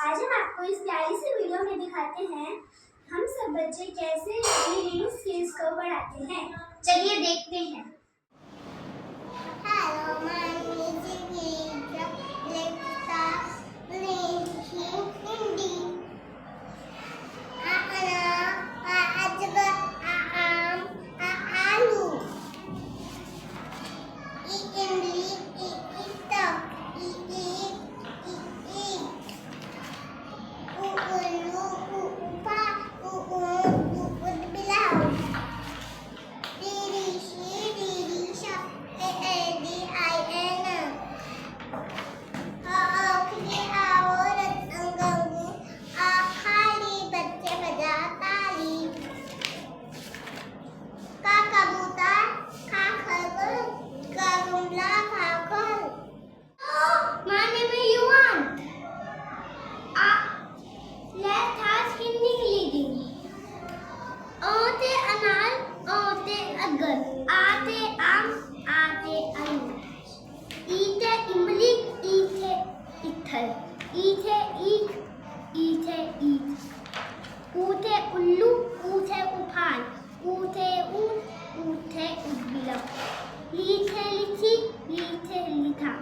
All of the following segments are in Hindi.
आज हम आपको इस प्यारी सी वीडियो में दिखाते हैं हम सब बच्चे कैसे अपनी रीडिंग स्किल्स को बढ़ाते हैं। चलिए देखते हैं। Hello, my name is Geeta. Let's start reading Hindi. Alu. Eat and eat, eat stuff. Eat. Upa, bilaw. आते आम आते आलू ईथे इमली ईथे इथल ईथे ईख ईथे ईथ ऊथे उल्लू ऊथे उफान ऊथे ऊंट ऊथे उदबिला लीथे लिथी लीथे लिथा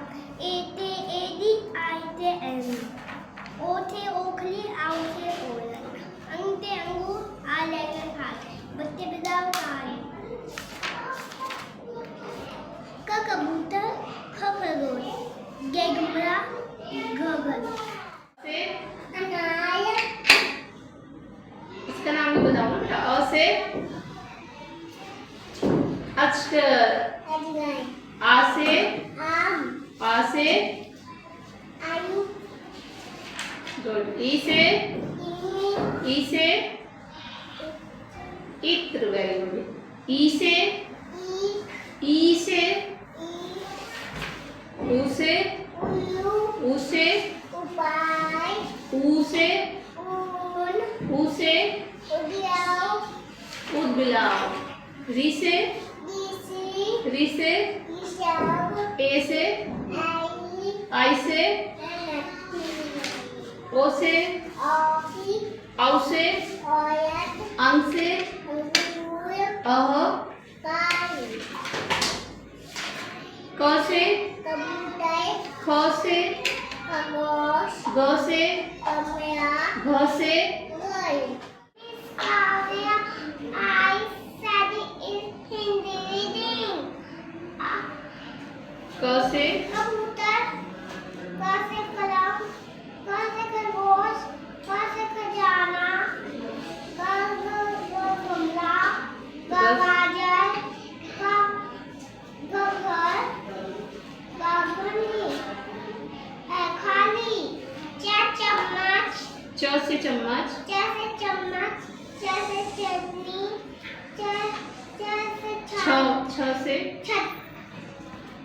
एते एदी आयते एनी ओथे ओखली आउथे ओलन अंगते अंगूर आले खाए बत्ते बिदाव खाए कबूतर खरगोश गेगमरा गगन से अनार इसका नाम भी बताओ ना। अ से अक्षर, अजगर आ से आम आ से आलू गुड, ई से इत्र, वेरी गुड। ई से ऊ से उल्लू ऊ से उपाय ऊ से ऊन ऊ से उदियाओ उद बिलाव। री से दिसी इशाब ए से आई से ओ से ऑफी औ से औयत अं से अंगूर अह काली क से कबूतर ख से खरगोश ग से कमरा घ से girl. I study in Hindi reading. क से कबूतर क से कलम क से खरगोश क से खजाना गमला गाजर घर खाली चम्मच च से चम्मच च से चम्मच च से चटनी च से छ से छत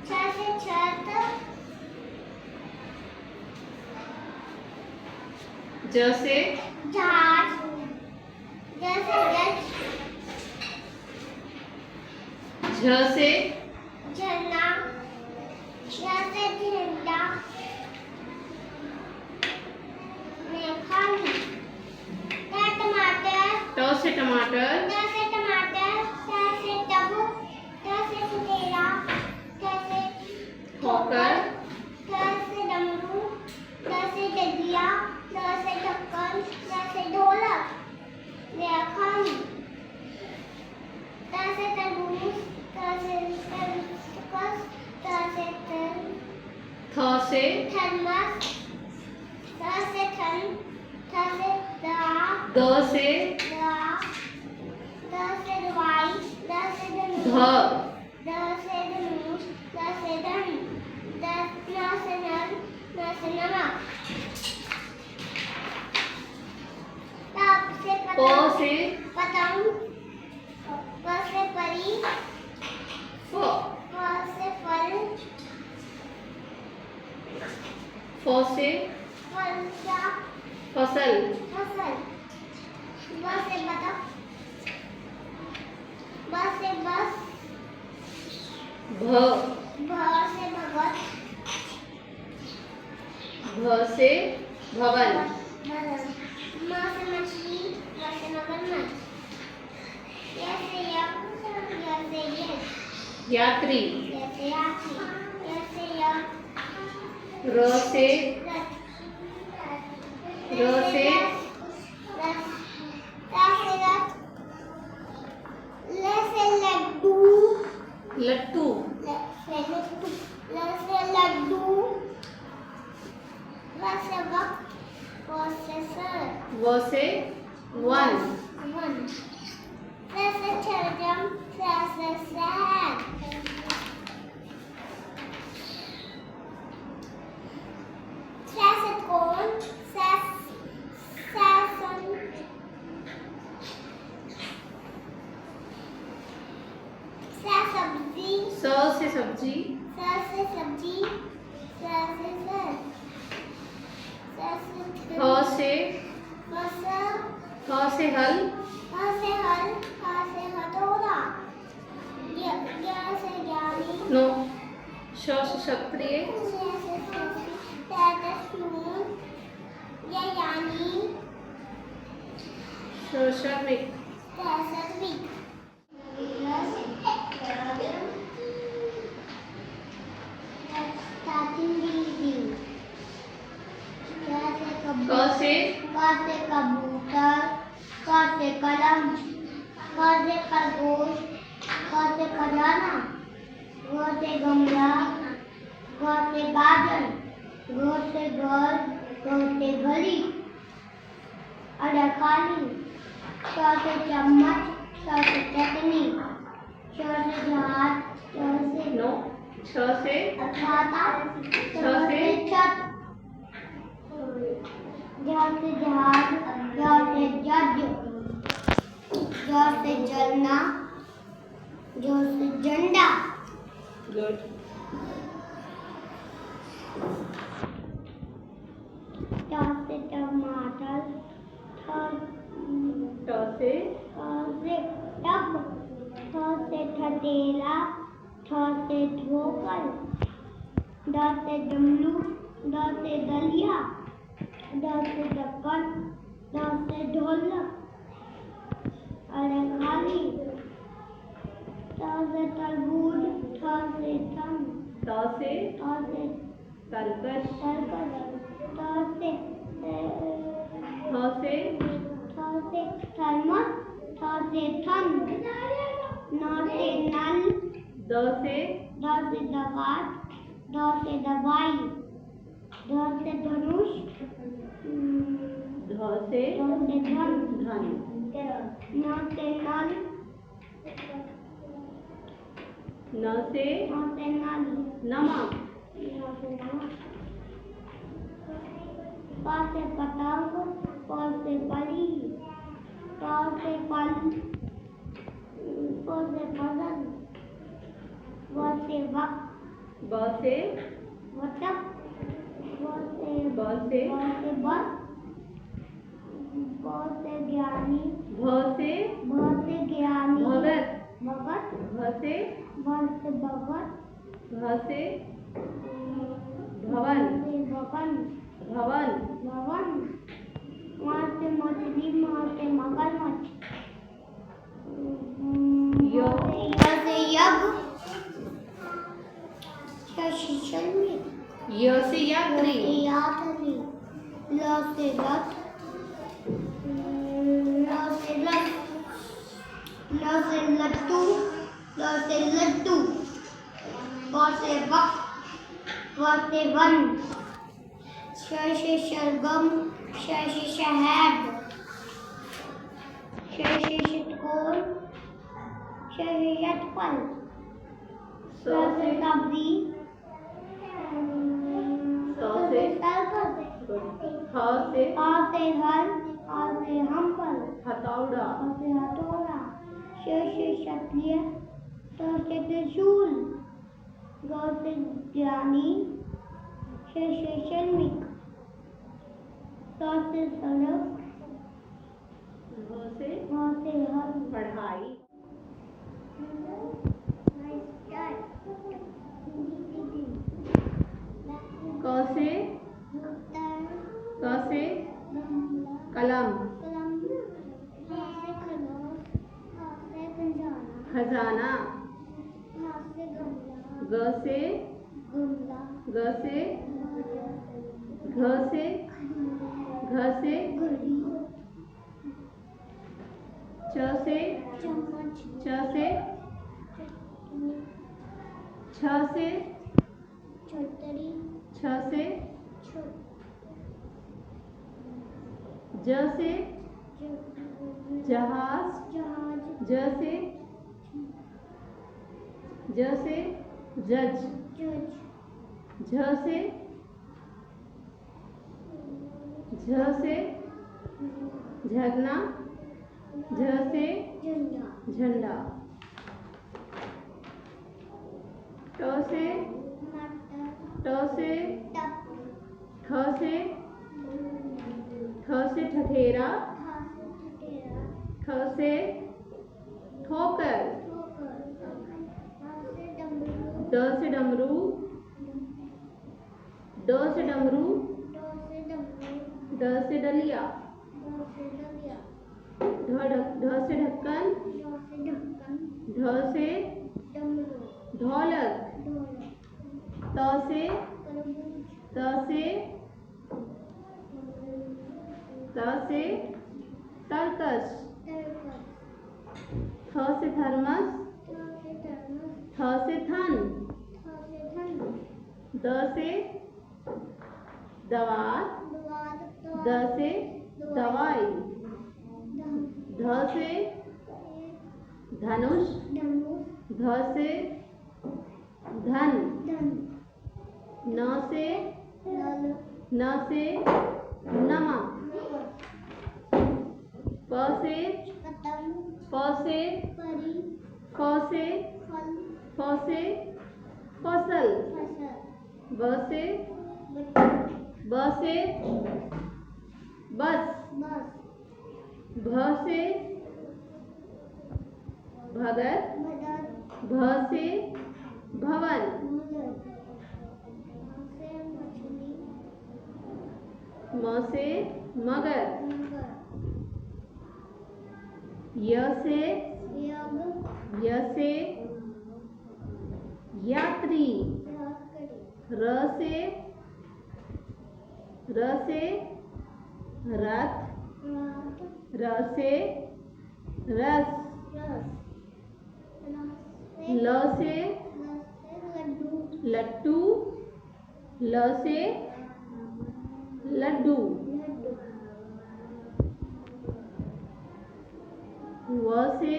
छ से छत ज से जहाज ज से गज झ से झरना झ से झंडा खाली टमाटर ट से टमाटर ट से टमाटर ट से टबू ट से सुतेला ट से ठोकर ट से डमरू ट से डगिया ट से ढक्कन ट से ढोलक खाली ट से तरबूज ट से तरबूज ट से थ से थर्मस थ से थन थ से दा द से दवाई द से ध द से धनुष द से धन न से नल न से नमक से प से पतंग प से परी फ फ से फल फ से फलसा फसल फसल ब से बतख ब से बस भ भ से भगत भ से भवन, म से मछली, व से मगरमच्छ, य से यज्ञ, य से यज्ञ, यात्री, य से यात्री, य से यज्ञ, र से रथ, र से रथ, रा से रथ, ल से लड्डू, लट्टू, ल से लड्डू, व से वक्त, व से सर, व से वन, वन, स से शलजम, स से शहद, स से कोन, स सब्जी, स से सब्जी, स से सब्जी, स से सर, ह से ह से हल, ह से हथौड़ा, य से ज्ञानी, नो, श से क्षत्रिय, श से सून, य यानी, श श्रमिक, सर्विक, क से कबूतर, क से कलम, ख से खरगोश, ग से खजाना, घ से गमला, घ से गाजर, घ से घर, घ से घड़ी, अड़काली, च से चम्मच, च से चटनी, च से जहाज, च से नो, छ से छाता, छ से छत, ज से जहाज, ज से जज, ज से जलना, ज से झंडा, गुड, ट से टमाटर, ट से टब, थ से ठठेला, ठ से ठोकर, ड से डमरू, ड से दलिया, ड से ढक्कन, ढ से ढोलक, अड़खाली, त से तरबूज, थ से थम, त से त से तलकस, सर्कस, त से थ से थर्मस, थ से थन, न से नल, द से द से दवात, द से दवाई, ध से धनुष, ध से धन, धन, न से नल, न से नल, नमक, प से पतंग, प से परी, प से फल, प से फसल, व से वक्त, ब से वचक, ब से बस, ब से ज्ञानी, भ से भ से ज्ञानी, भगत, भगत, भ से भगत, भ से भवन, भवन, भवन, भवन, वहाँ से मछली, वहाँ से मगरमच्छ, य से यज्ञ, य से यात्री, यात्री, ल से रथ, ल से लट्टू, ल से लड्डू, व से वक्त, व से वन, श से शलगम, श से शहद, श से षटकोर, श से षटफल, स से सब्जी, स से सर्कस, ह से आ से हल, आ से हम्पल, हथौड़ा, आ से हथौड़ा, श से क्षत्रिय, त से त्रिशूल, ग से ज्ञानी, श से श्रमिक, स से सड़क, भ से ह से हल, पढ़ाई, क से कलम कलम ख से खरगोश ग से खजाना खजाना घ से गमला ग से गमला ग से घ से घ से घड़ी च से चम्मच च से छ से छतरी छ से छ ज से ज- जहाज जहाज ज से जज जज झ से झरना झ से झंडा झंडा ट से मटर ट से टप ठ से ठठेरा ठ से ठठेरा ठ से ठोकर ठोकर ड से डमरू ड से डमरू ड से डमरू ड से डमरू ड से डलिया ड से डलिया ढ से ढक्कन ढ से ढक्कन ढ से डमरू ढोलक ढोलक त से तरबूज त से तरकश तरकस थ से थर्मस थ से थर्मस थ से थन थ से धन द से दवात द्वार द से दवाई ध ध से धनुष धनुष ध से धन धन न से नल न से नमक प से पतंग प से परी फ से फल फ से फसल फसल ब से बच्चा ब से बस बस भ से भगत मदद भ से भवन मदद से मछली म से मगर मगर य से यज्ञ य से यात्री लकड़ी र से रथ रात र से रस रस ल से लड्डू लट्टू ल से लड्डू लड्डू व से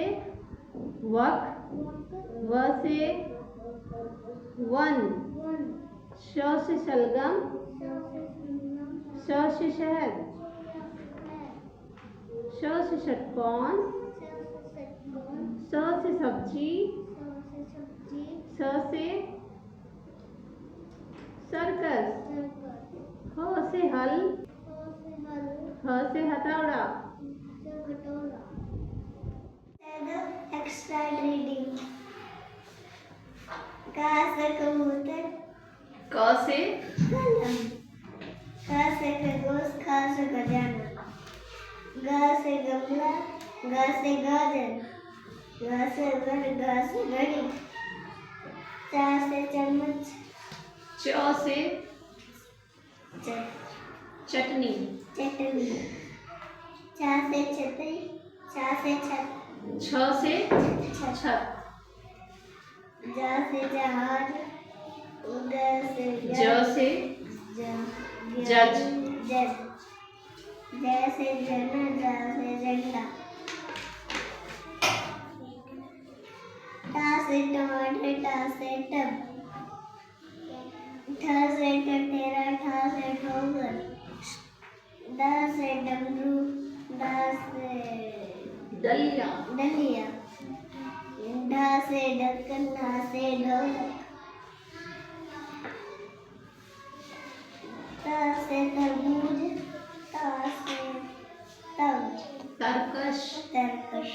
वक व से वन वन श से शलगम श से शहद श से षटकोण स से सब्जी स से सर्कस ह से हल ह से हथौड़ा एक्स्ट्रा रीडिंग का से कबूतर क से कलम का से खरगोश खा से खजाना ग से गमला ग से गाजर घ से घर घ से घड़ी च से चम्मच च से च चटनी चटनी छ से छतरी छ से छत छ से छत ज से जहाज ज से ज से जज जज ज से जना ज से झंडा टा से टमाटर टा से टब ठ से ठठेरा ठा से ठोकर ड से डमरू ड से दलिया डलिया ढ से ढक्कन ढ से ढोलक त से तरबूज त से तब तरकश तरकश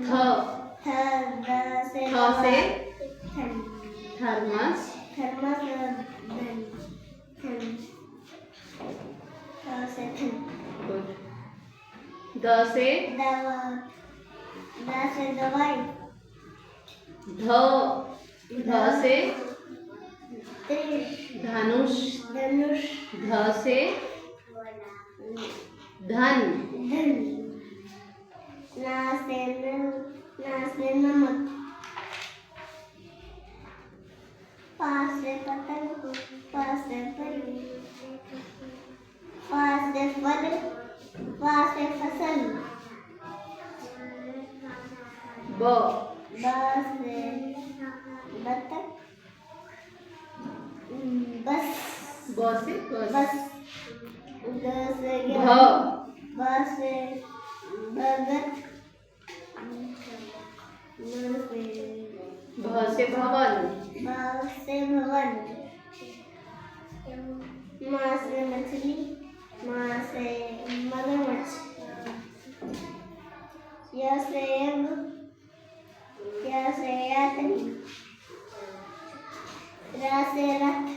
थ थ द से थ से थन थर्मस थर्मस धन थन द से दवा, द से दवाई, ध से त्रिश, धनुष, धनुष, ध से धन, धन, ना से नमक, पा से पतंग, पा से परी, पा से फल, पा से फसल, ब से बतख, बस, ब से बस, ग से भ ब से भगत, भ से भवन, भ से भवन, म से मछली, म से मगरमच्छ, य से यज्ञ, या से यात्री, रा से रथ,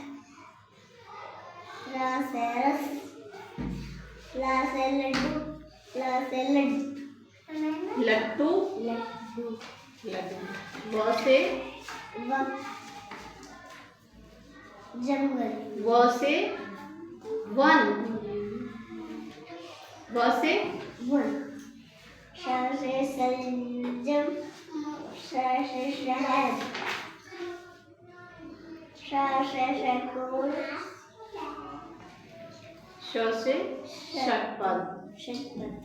रा से रस, ला से लड्डू, ला से लड्डू, लट्टू, लड्डू, लड्डू, व से वक, जंगल, व से वन, व से वन, श से सलजम, श से शहद, श से शहतूत, श से षटपद, शतपथ,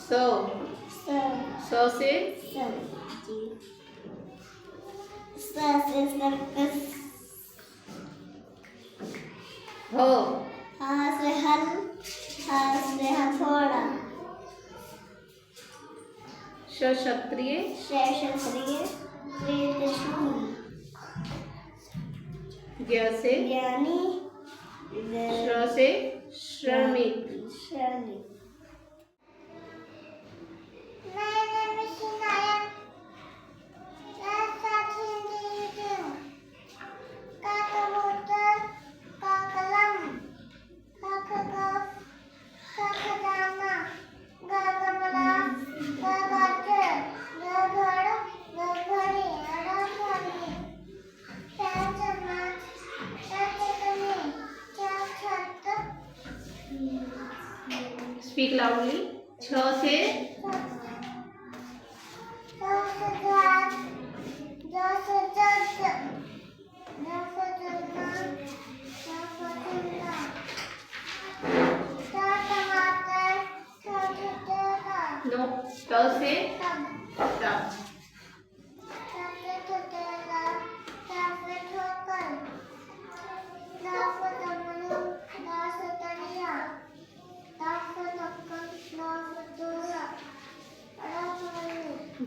स स से सब्जी, स से सर्कस, ह हा से हल, हा से हथौड़ा, श क्षत्रिय, श क्षत्रिय, त्रि त्रिशूल, ज्ञ से ज्ञानी, श्र से श्रमिक, श्रमिक। स्पीक लाउडली, छ से नो, ट से टप,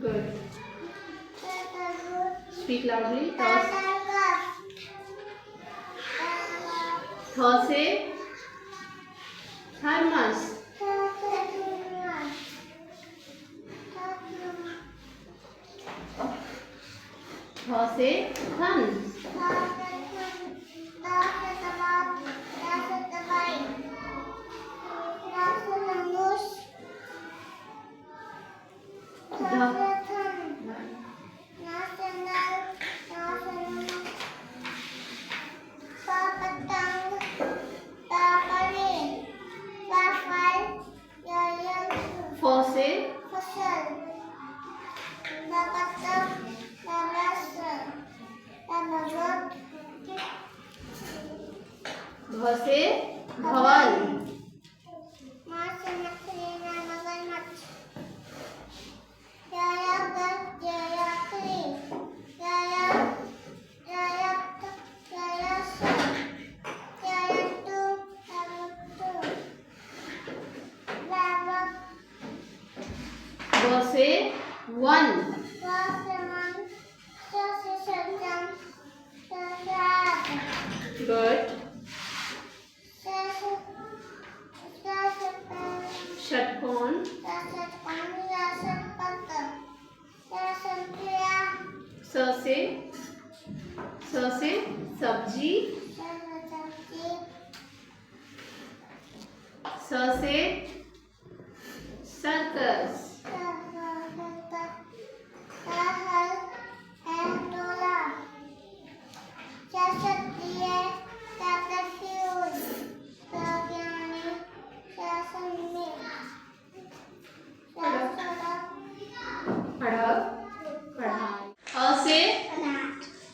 गुड, स्पीक लाउडली, थ से थर्मस, थ से थन, फ से भ से भवन, व से वन, गुड, षटकोण, स से सब्जी, स से सर्कस।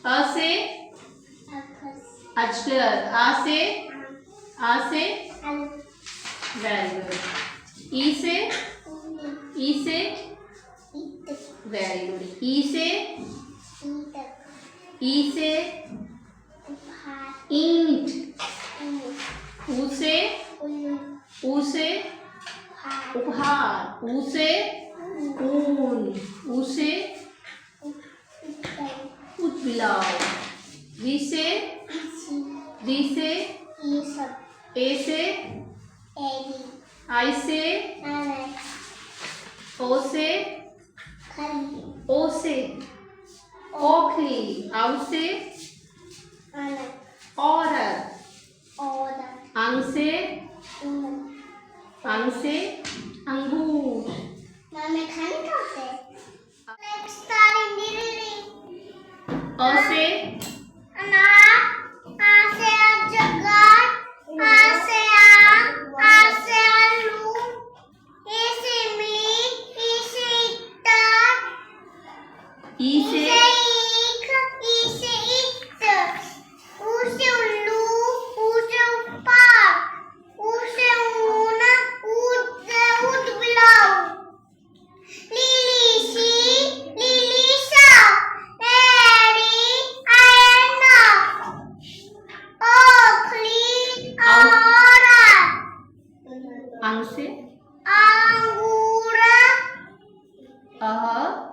अ से अजगर। आ से वेरी गुड। ई से वेरी गुड। ई से ईंट। ऊ से उपहार। ऊ से ऊन। ऊ से उतबिलाव। री से ए से आई से ओ से ओखली। आउ से औरत। अंग से अंगूर। अ से ई से अंग से अह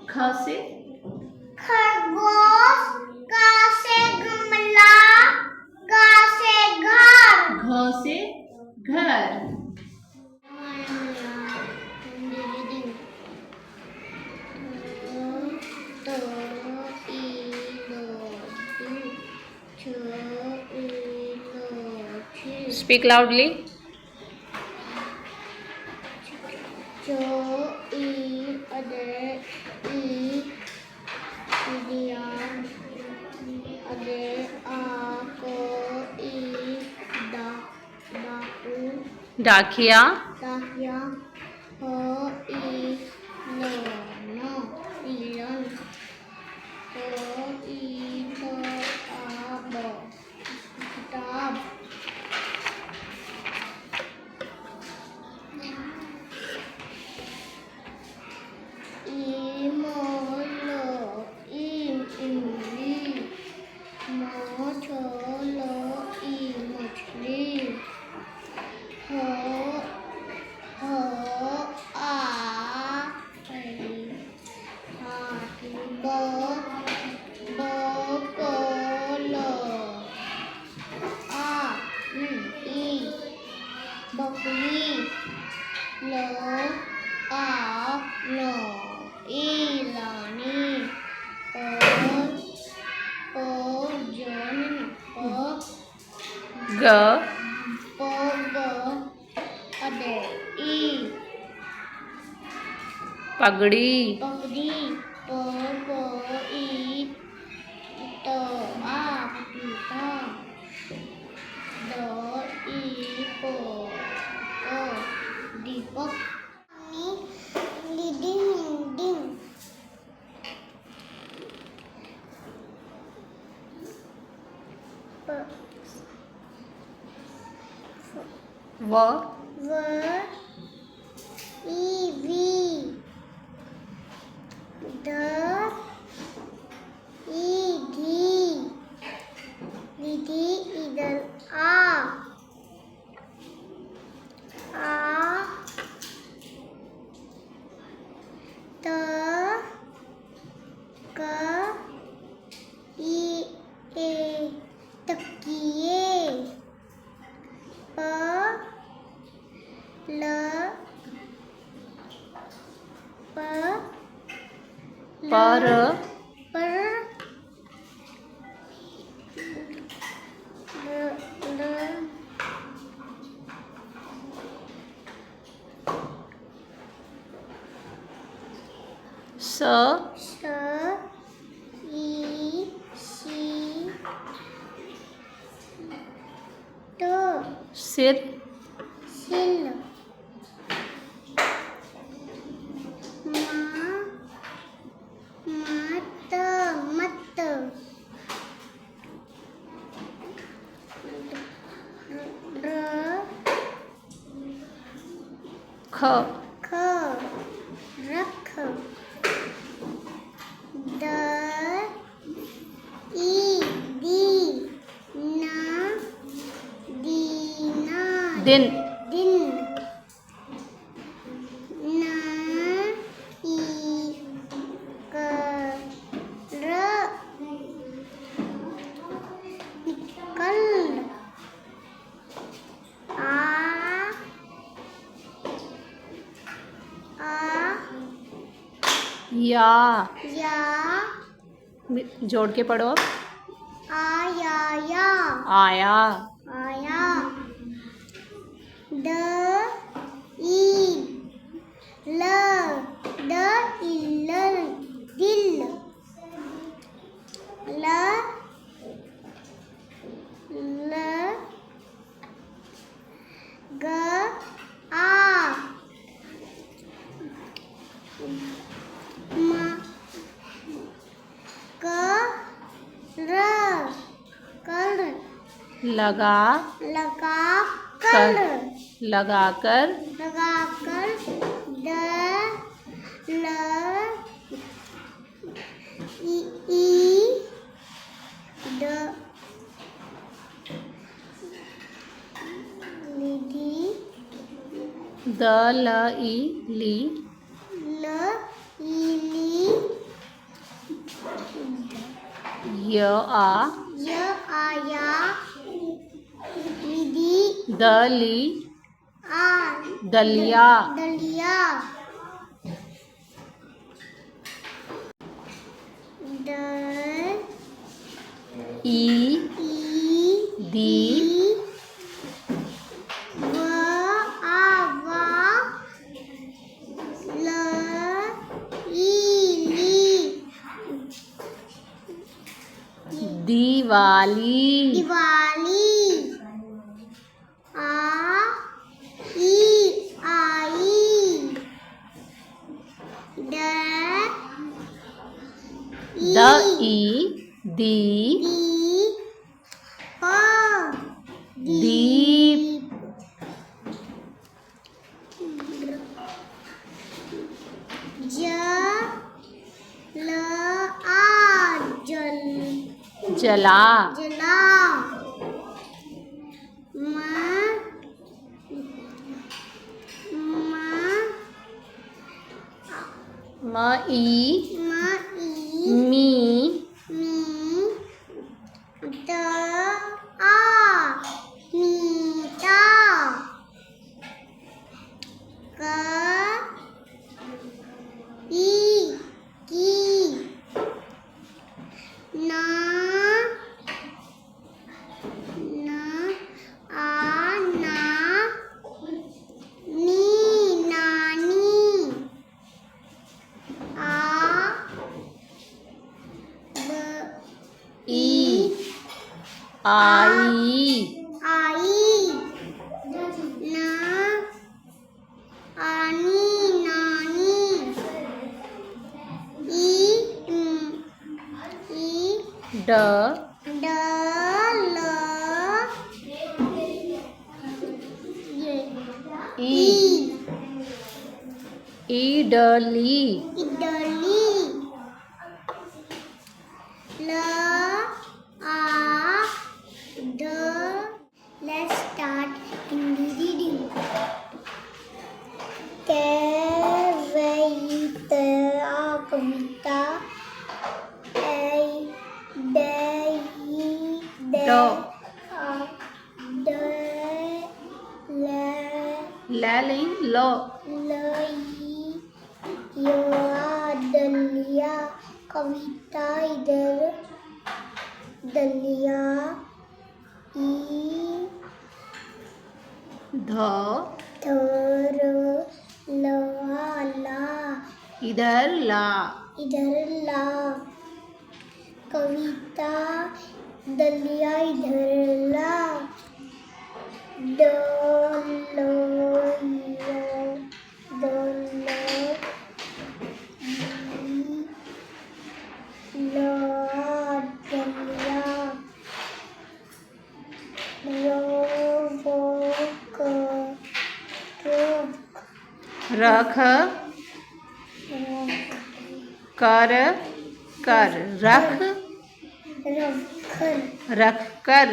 ख से खरगोश, ग से गमला, ग से घर। घ से घर। Speak loudly. डाकिया। बकरी लो आ लो ईलानी ओ जन ग ओ ग अदे ई पगड़ी। पगड़ी प प ई त आ पपीता द ई प ओ दीपक व ई वी द ई धी निधि इधर आ त क ई ए तकिए प ल प पर पर स स ई सी ट सिर सिल मत मत र ख ख रख द ई दी न दीना दिन दिन न ई क र निकल आ या या जोड़ के पढ़ो आया आया आया द ई ल द इल दिल ल ल ग आ म क र कर लगा लगा कर लगाकर लगाकर the law E the Nidhi the law ई ली ल ई ली य आ य आया निधि द ली आ दलिया दलिया द ई ई दी व आ वा ल ई ली दिवाली दिवाली आ ई आई द द ई दी प दीप ज ल आ जल जला जला म मई ई मी मी द आ मीता क ई की ना ना आ ना नी नानी आ ब ई आई आई ना आनी नानी ई ड ड ल ये ई ईडली इडली ल आ द let's start Hindi reading कविता कविता ऐ दई ड द ल लैली लो लई दलिया कविता इधर दलिया ई ध थर ला इधर ला, इधर ला। कविता दलिया इधर ला। दलो ला दलिया। रख कर कर, रख रख कर,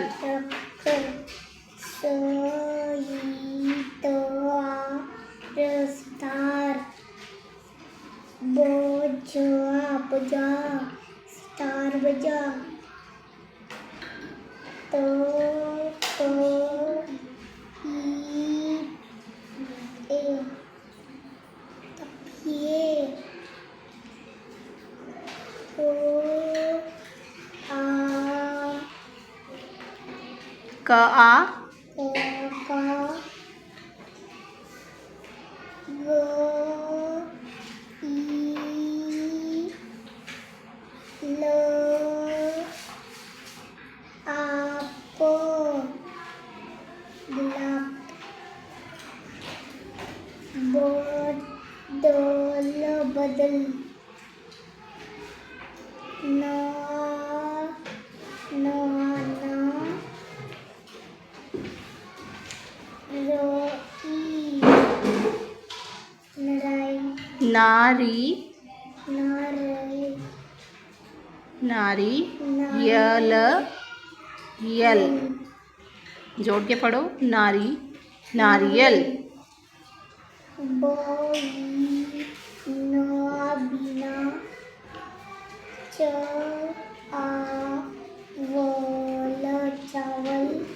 रफ्तार। बजा स्टार बजा। तकिए। क आ बदल। ना नारी, नारी, यल यल, जोड़ के पढ़ो, नारी नारियल। बिना चावल।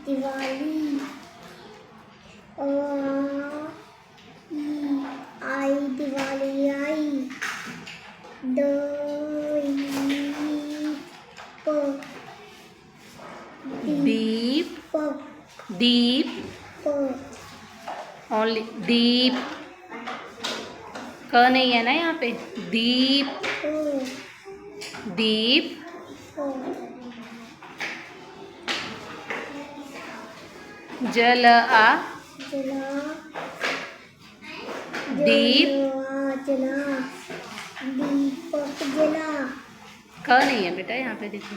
दिवाली। आई दिवाली आई। दीप, दीप, ओनली दीप, क नहीं है ना यहाँ पे। दीप, दीप, जल आ, दीप, दीपक जला। क नहीं है बेटा यहाँ पे, देखो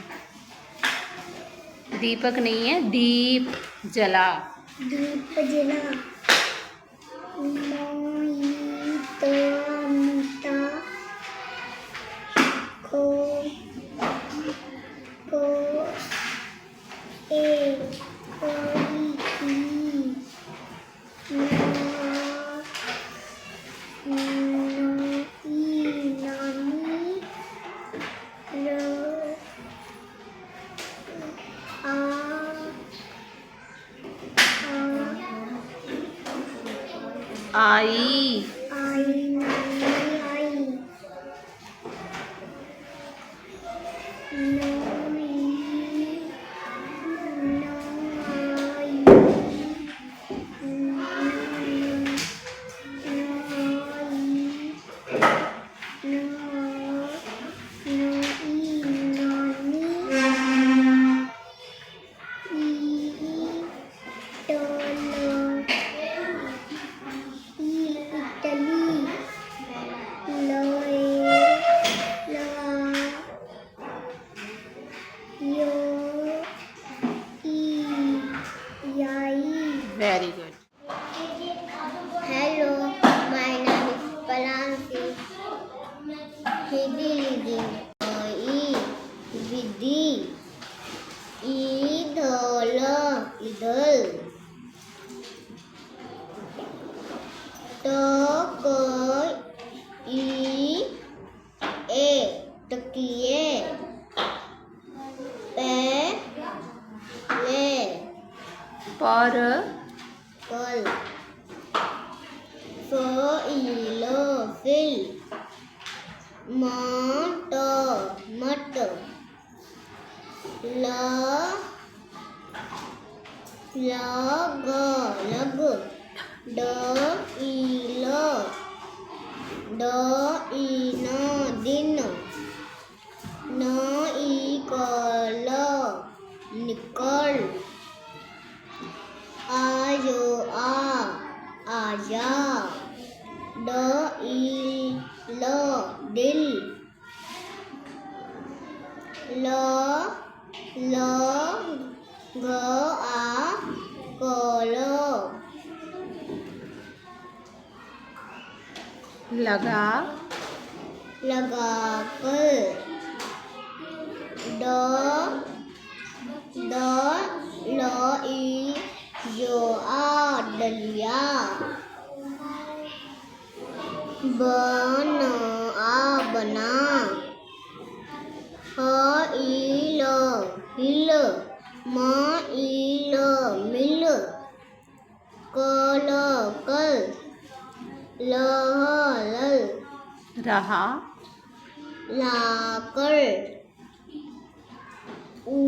दीपक नहीं है, दीप जला। दीप जला। मीठा को आई, very good. Hello, my name is Palansi. Hindi reading. Vidhi. Idol. तकिए। पर फल। फिल। मट मट ल लग लग ड इल ड इन दिन न इकल निकल आयो आजा ड इल दिल ल घ कल लगा लगा कर ड ल ई जो डलिया बन बना ह इल हिल म इल मिल कल कल ल लल रहा लाकर ऊ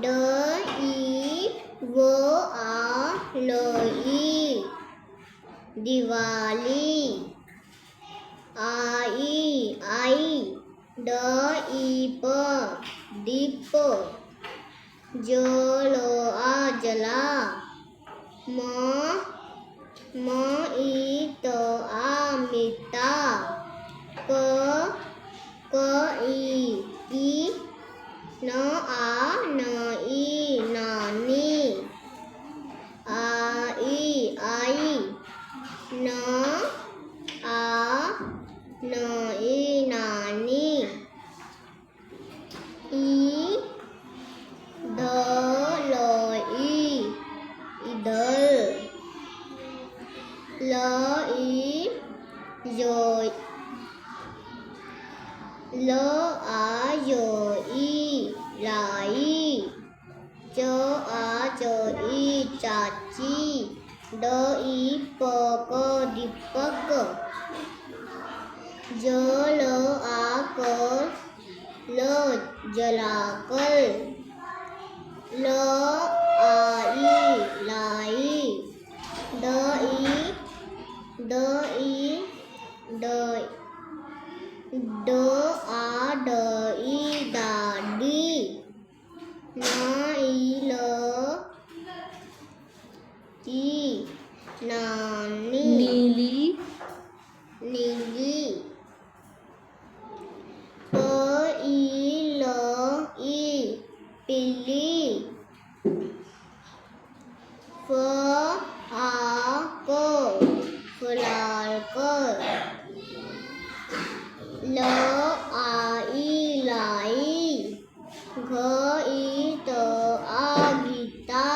ड ई वो आ ल ई दिवाली आई ड ई प दीप जल जला म ई त मिता क ई न न ई नानी आई न ई नानी ई ध ल ई इधर ल ई जो ल आ जो ई लाई च ई चाची ड ई प क दीपक ज ल आ क ल जलाकर ल आई लाई ड ई ड आ ड ई दादी न ई ल ई नानी नीली नीली प ई ल ई पीली फ आ को फुलार को ल आई लाई घ ई त आ गीता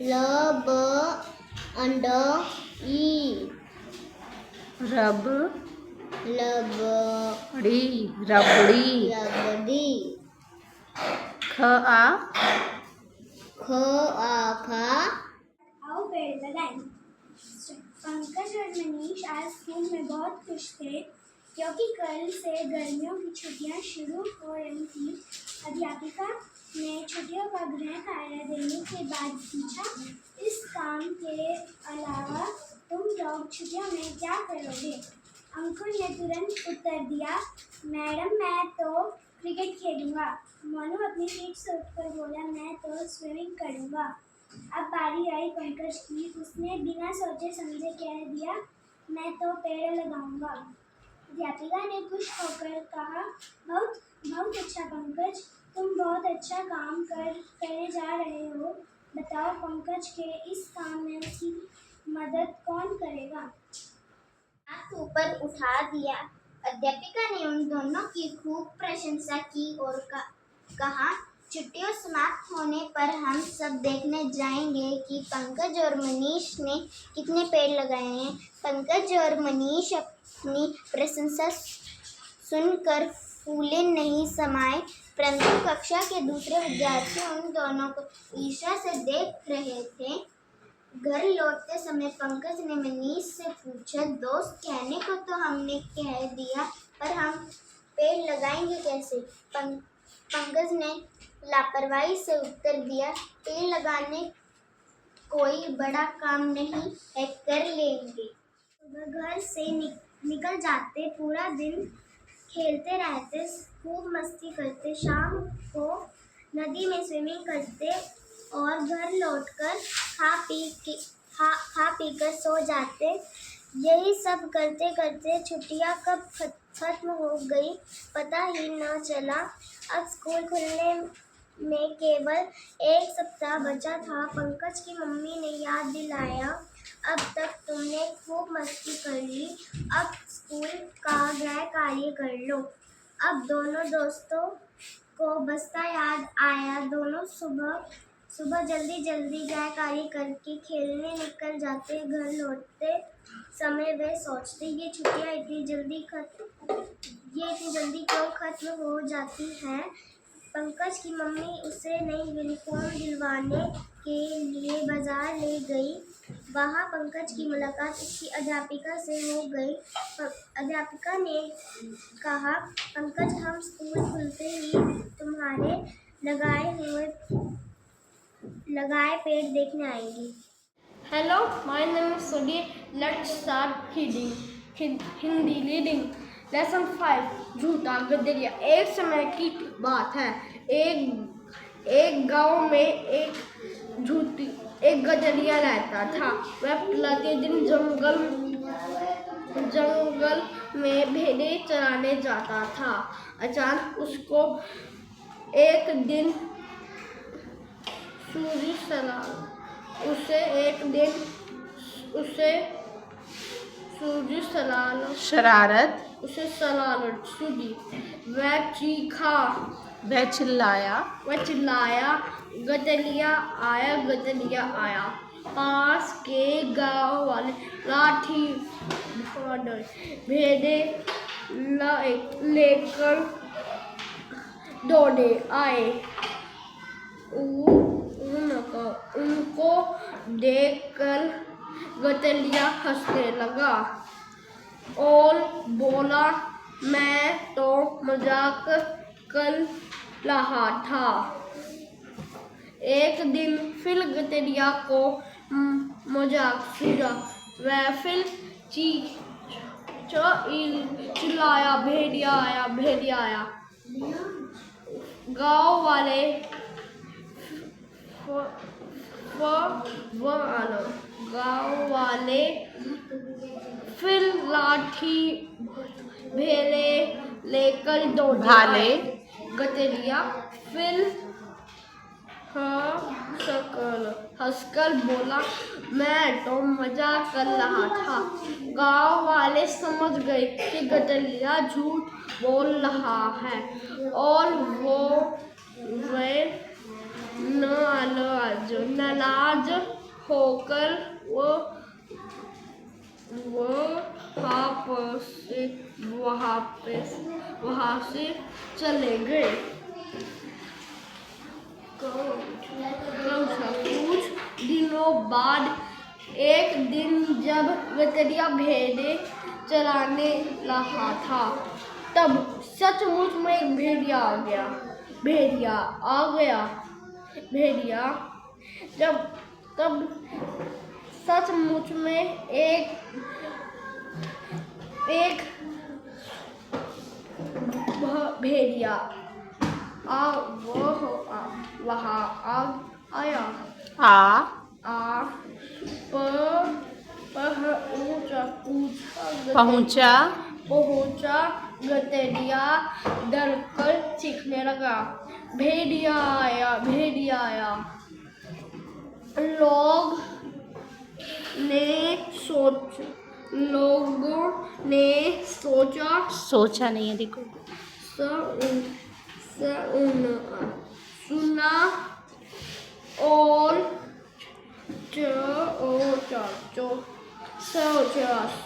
ल ब अंड ई रब लबड़ी रबड़ी रबड़ी ख आ खा आओ पेड़ लगाएं। पंकज और मनीष आज स्कूल में बहुत खुश थे क्योंकि कल से गर्मियों की छुट्टियां शुरू हो रही थी। अध्यापिका ने छुट्टियों का गृह कार्य देने के बाद पूछा, इस काम के अलावा तुम लोग छुट्टियों में क्या करोगे? अंकुर ने तुरंत उत्तर दिया, मैडम मैं तो क्रिकेट खेलूंगा। मोनू अपनी सीट से उठकर बोला, मैं तो स्विमिंग करूंगा। अब बारी आई पंकज की। उसने बिना सोचे समझे कह दिया, मैं तो पेड़ लगाऊंगा। अध्यापिका ने खुश होकर कहा, बहुत बहुत अच्छा पंकज, तुम बहुत अच्छा काम करने जा रहे हो। बताओ पंकज के इस काम में उसकी मदद कौन करेगा? हाथ ऊपर उठा दिया। अध्यापिका ने उन दोनों की खूब प्रशंसा की और कहा, छुट्टियों समाप्त होने पर हम सब देखने जाएंगे कि पंकज और मनीष ने कितने पेड़ लगाए हैं। पंकज और मनीष अपनी प्रशंसा सुनकर फूले नहीं समाये, परंतु कक्षा के दूसरे विद्यार्थी उन दोनों को ईर्ष्या से देख रहे थे। घर लौटते समय पंकज ने मनीष से पूछा, दोस्त कहने को तो हमने कह दिया, पर हम पेड़ लगाएंगे कैसे? पंकज ने लापरवाही से उत्तर दिया, पेड़ लगाने कोई बड़ा काम नहीं है, कर लेंगे। सुबह घर से निकल जाते, पूरा दिन खेलते रहते, खूब मस्ती करते, शाम को नदी में स्विमिंग करते और घर लौटकर खा पी कर सो जाते। यही सब करते करते छुट्टियां कब खत्म हो गई पता ही न चला। अब स्कूल खुलने में केवल 1 सप्ताह बचा था। पंकज की मम्मी ने याद दिलाया, अब तक तुमने खूब मस्ती कर ली, अब स्कूल का गृह कार्य कर लो। अब दोनों दोस्तों को बस्ता याद आया। दोनों सुबह जल्दी गृह कार्य करके खेलने निकल जाते। घर लौटते समय वे सोचते, ये छुट्टियां इतनी जल्दी क्यों खत्म हो जाती हैं। पंकज की मम्मी उसे नई यूनिफॉर्म दिलवाने के लिए बाजार ले गई। वहाँ पंकज की मुलाकात उसकी अध्यापिका से हो गई। अध्यापिका ने कहा, पंकज, हम स्कूल खुलते ही तुम्हारे लगाए पेड़ देखने आएंगे। Hello, my name is Sudi. Let's start reading. Hindi reading lesson 5 झूठा गदरिया। एक समय की बात है, एक गांव में एक गदरिया रहता था। वह प्रतिदिन जंगल में भेड़ें चराने जाता था। अचानक उसको एक दिन शरारत सूझी। वह चीखा, वह चिल्लाया, गदरिया आया। पास के गांव वाले लाठी भेड़ें लेकर दौड़े आए। उनको देखकर गदरिया हंसने लगा और बोला, मैं तो मजाक कर रहा था। एक दिन फिर गदरिया को मजाक सूझा। वह फिर चिल्लाया, भेड़िया आया। गांव वाले फिर लाठी भेले लेकर दौड़े आए। गदरिया फिर हंसकर बोला, मैं तो मजाक कर रहा था। गांव वाले समझ गए कि गदरिया झूठ बोल रहा है और वे नाराज होकर वहाँ से चले गए। कुछ दिनों बाद एक दिन जब गदरिया भेड़ें चराने रहा था, तब सचमुच में एक भेड़िया आ गया। तब सचमुच में एक भेड़िया पहुंचा। गदरिया डरकर चीखने लगा, भेड़िया आया। लोगों ने सोचा नहीं है, देखो सुना और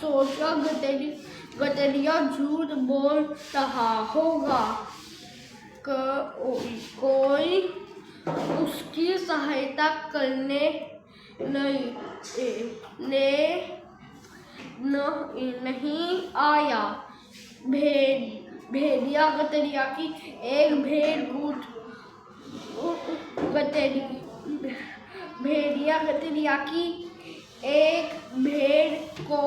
सोचा गदरिया झूठ बोल रहा होगा। कोई उसकी सहायता करने नहीं आया। भेड़िया गदरिया की एक भेड़िया गदरिया की एक भेड़ को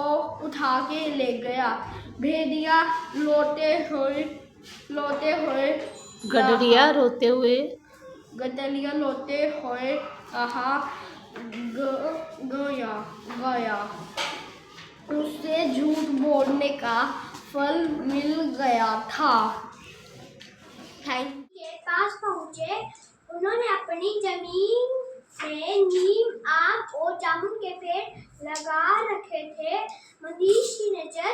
उठा के ले गया। भेड़िया लोटे हुए गडरिया रोते हुए गदरिया लोटे हुए कहा गया। उसे झूठ बोलने का फल मिल गया था। थैंक के पास पहुंचे। उन्होंने अपनी जमीन में नीम, आम और जामुन के पेड़ लगा रखे थे। मनीष की नजर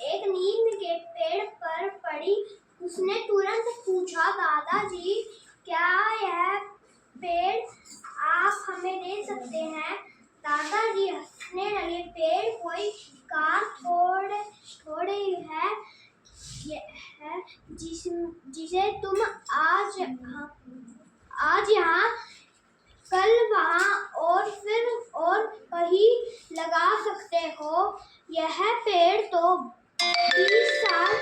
एक नीम के पेड़ पर पड़ी। उसने तुरंत पूछा, दादाजी, क्या यह पेड़ आप हमें दे सकते हैं? दादाजी हंसने लगे। पेड़ कोई कार थोड़े है जिसे तुम आज यहाँ, कल वहाँ और फिर और कहीं लगा सकते हो। यह पेड़ तो 20 साल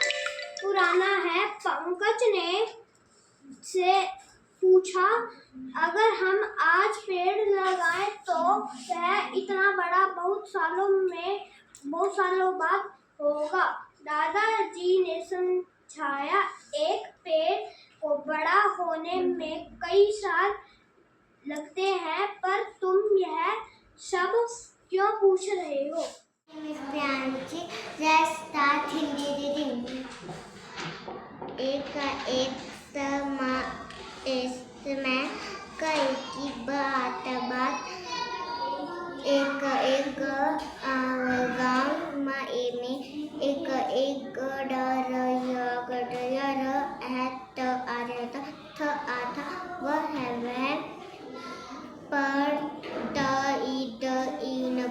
पुराना है। पंकज ने से पूछा, अगर हम आज पेड़ लगाएं तो वह इतना बड़ा बहुत सालों बाद होगा। दादाजी ने समझाया, एक पेड़ को बड़ा होने में कई साल लगते हैं, पर तुम यह सब क्यों पूछ रहे हो? Miss Priyanshi, let's start Hindi reading. एक समय कई की बात एक गाँव में एक गडरिया था। वह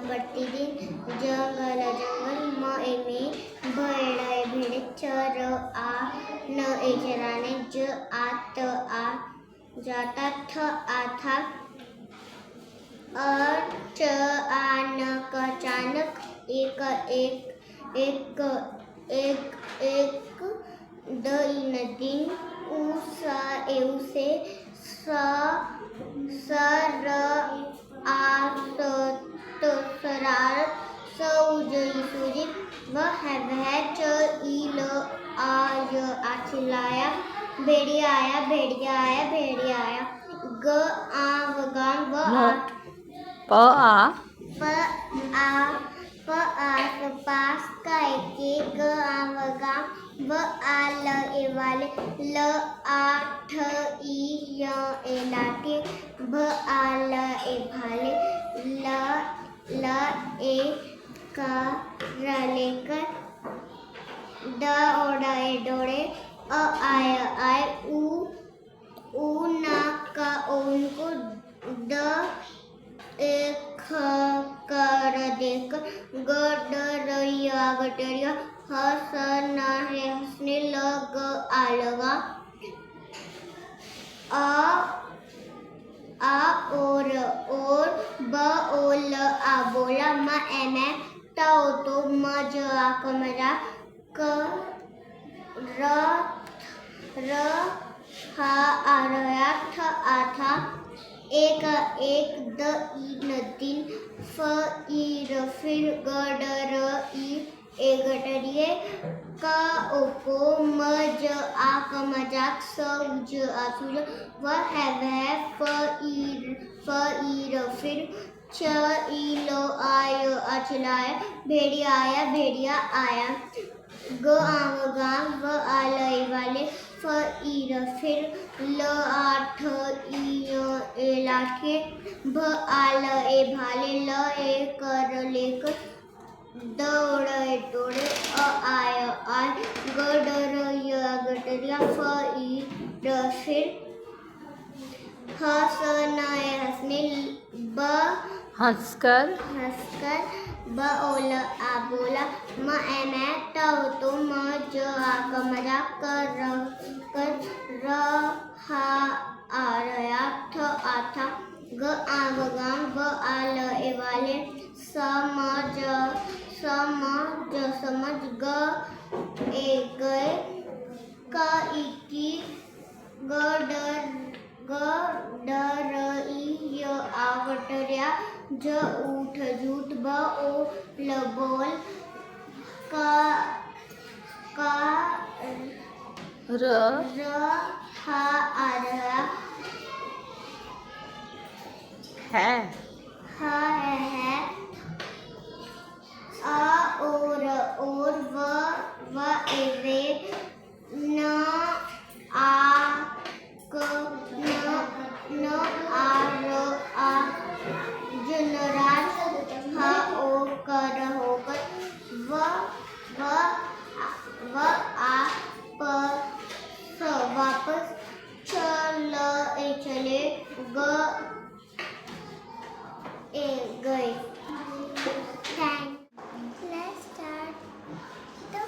प्रतिदिन जंगल में भेड़ चराने जाता था। अचानक एक दिन उसे शरारत सूझी। वह चिल्लाया, भेड़िया आया। पास के लाके लेकर दौड़े आए उनको देख गडरिया हंसने लगा। बोला, मैं तो मजाक रहा था। एक दिन फिर गडरिये को मजाक सूझा। वह फिर चिल्लाया, भेड़िया आया। गाँव वाले फिर लाके लेकर दौड़े आए। गडरिया फिर हंसकर ब ओला आ बोला, म ए मैं तव तो म ज आ का मजाक कर रहा आ रहा थ आ था, ग आ गगाम, ब आ ल ए वाले, समझ समझ, ग ए गए, क ई की, ग डरई य आ गटरिया, ज ऊठ झूठ, ब ओ ल बोल, का र हा आ रहा, है हा है, आ और व ए वे, न आ क न आ र आ, जनराज, ह ओ कर होकर, व आ प स वापस, चल ए चले, ग ए गए। Thank. Let's start the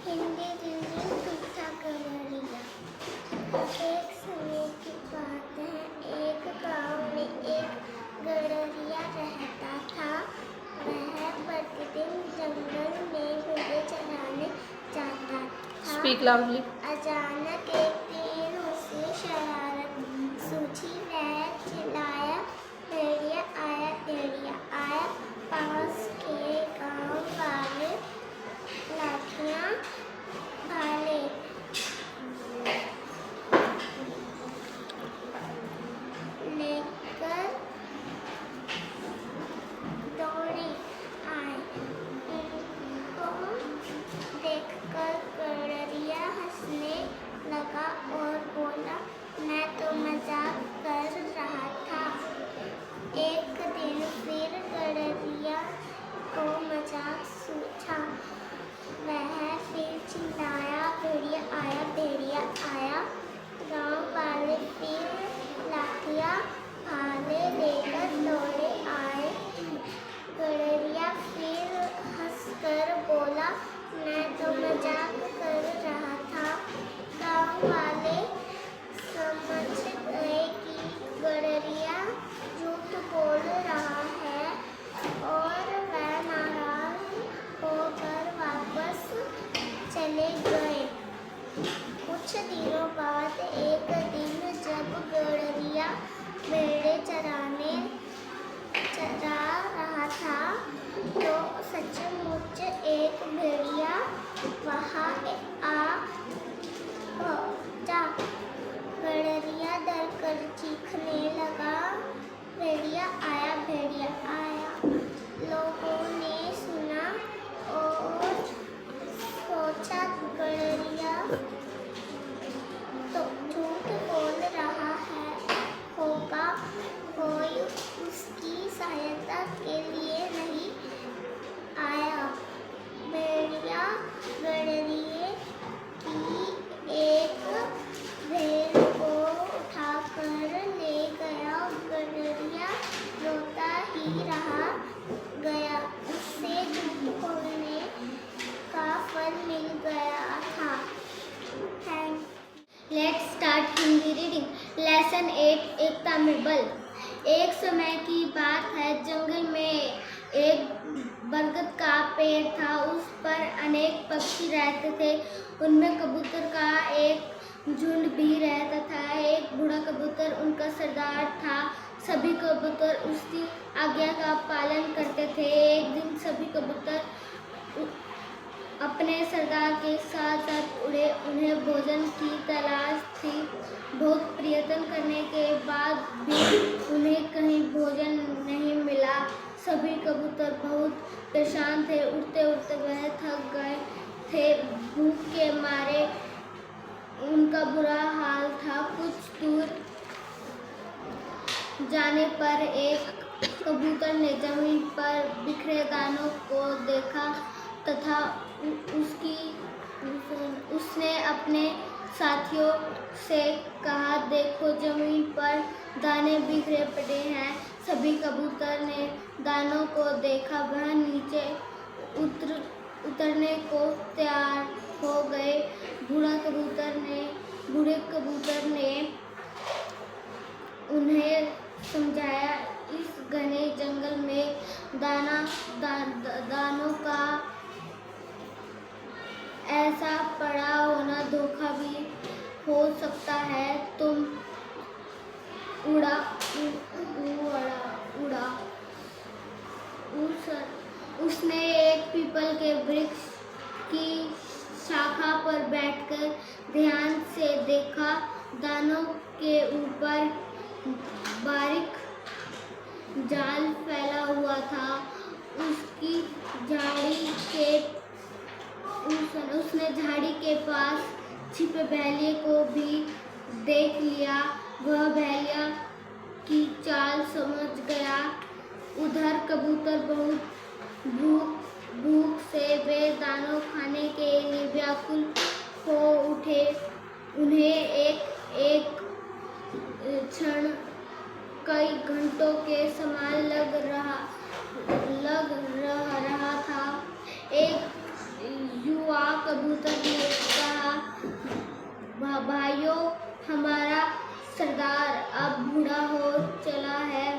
Hindi reading Pythagorean. एक समय की बात है, एक गांव में एक गडरिया रहता था। वह प्रतिदिन जंगल में भेड़ें चराने जाता था। Speak loudly. अचानक एक दिन उसे शरारत सूझी। वह चिल्लाया, भेड़िया आया, भेड़िया आया। पास के गांव वाले लाठियां भाले लेकर दौड़े आए। उनको देखकर गडरिया हंसने लगा और बोला, मैं तो मजाक कर रहा था। एक दिन फिर गडरिया को मजाक सूझा। वह फिर चिल्लाया, भेड़िया आया, भेड़िया आया। गांव वाले फिर लाठियां भाले लेकर दौड़े आए। गडरिया फिर हंसकर बोला, मैं तो मजाक कर रहा था। गांव वाले समझ गए कि गडरिया झूठ बोल रहा है और वह नाराज होकर वापस चले गए। कुछ दिनों बाद एक दिन जब गडरिया भेड़ें चरा रहा था, तो सचमुच एक भेड़िया वहां आ पहुंचा। गडरिया डरकर चीखने लगा, भेड़िया आया, भेड़िया आया। लोगों ने सुना और सोचा, गडरिया तो झूठ बोल रहा है, होगा कोई उसकी सहायता के लिए नहीं आया। भेड़िया गडरिये की एक भेड़ को उठाकर ले गया। गडरिया रोता ही रहा गया। उसे झूठ बोलने का फल मिल गया था। Thank. Let's start Hindi reading. Lesson 8 एकता में बल। एक समय की बात है, जंगल में एक बरगद का पेड़ था। उस पर अनेक पक्षी रहते थे। उनमें कबूतर का एक झुंड भी रहता था। एक बूढ़ा कबूतर उनका सरदार था। सभी कबूतर उसकी आज्ञा का पालन करते थे। एक दिन सभी कबूतर अपने सरदार के साथ साथ उड़े। उन्हें भोजन की तलाश थी। बहुत प्रयत्न करने के बाद भी उन्हें कहीं भोजन नहीं मिला। सभी कबूतर बहुत परेशान थे। उड़ते उड़ते वह थक गए थे। भूख के मारे उनका बुरा हाल था। कुछ दूर जाने पर एक कबूतर ने जमीन पर बिखरे दानों को देखा तथा उसने अपने साथियों से कहा, देखो जमीन पर दाने बिखरे पड़े हैं। सभी कबूतर ने दानों को देखा। वह नीचे उतरने को तैयार हो गए। बूढ़े कबूतर ने उन्हें समझाया, इस घने जंगल में दानों का ऐसा पड़ा होना धोखा भी हो सकता है। तुम उड़ा। उसने एक पीपल के वृक्ष की शाखा पर बैठकर ध्यान से देखा। दानों के ऊपर बारीक जाल फैला हुआ था। उसने झाड़ी के पास छिपे बहेलिए को भी देख लिया। वह बहेलिया की चाल समझ गया। उधर कबूतर बहुत भूख से वे दानों खाने के लिए व्याकुल हो उठे। उन्हें एक क्षण कई घंटों के समान लग रहा था। एक युवा कबूतर ने कहा, भाइयों, हमारा सरदार अब बूढ़ा हो चला है।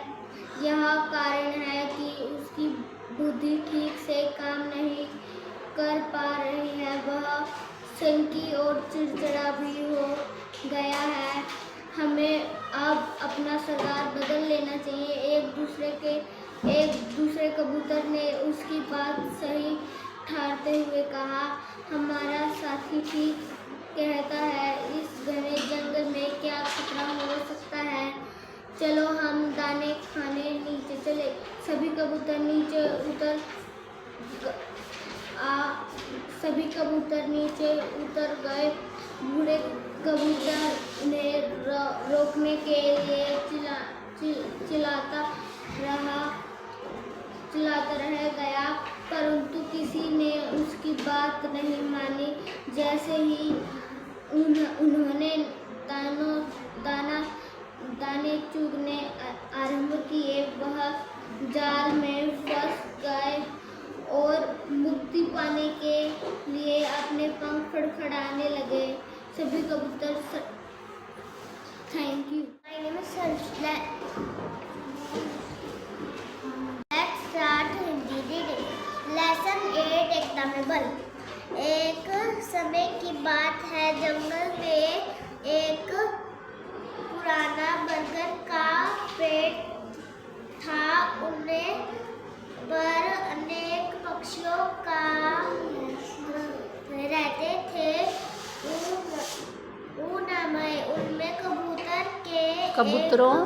यह कारण है कि उसकी बुद्धि ठीक से काम नहीं कर पा रही है। वह सनकी और चिड़चिड़ा भी हो गया है। हमें अब अपना सरदार बदल लेना चाहिए। एक दूसरे कबूतर ने उसकी बात सही ठहराते हुए कहा, हमारा साथी ठीक कहता है। इस घने जंगल में क्या खतरा हो सकता है। चलो हम दाने खाने नीचे चले। सभी कबूतर नीचे उतर गए। बूढ़े कबूतर ने रोकने के लिए चिल्लाता रह गया, परंतु किसी ने उसकी बात नहीं मानी। जैसे ही उन्होंने दाने चुगने आरंभ किए, वह जाल में फंस गए और मुक्ति पाने के लिए अपने पंख फड़फड़ाने लगे। सभी कबूतर thank you. My name is let's start Hindi reading. Lesson 8 example. एक समय की बात है, जंगल में एक पुराना बरगद का पेड़ था। उनमें पर अनेक पक्षियों का रहते थे। उनमें कबूतरों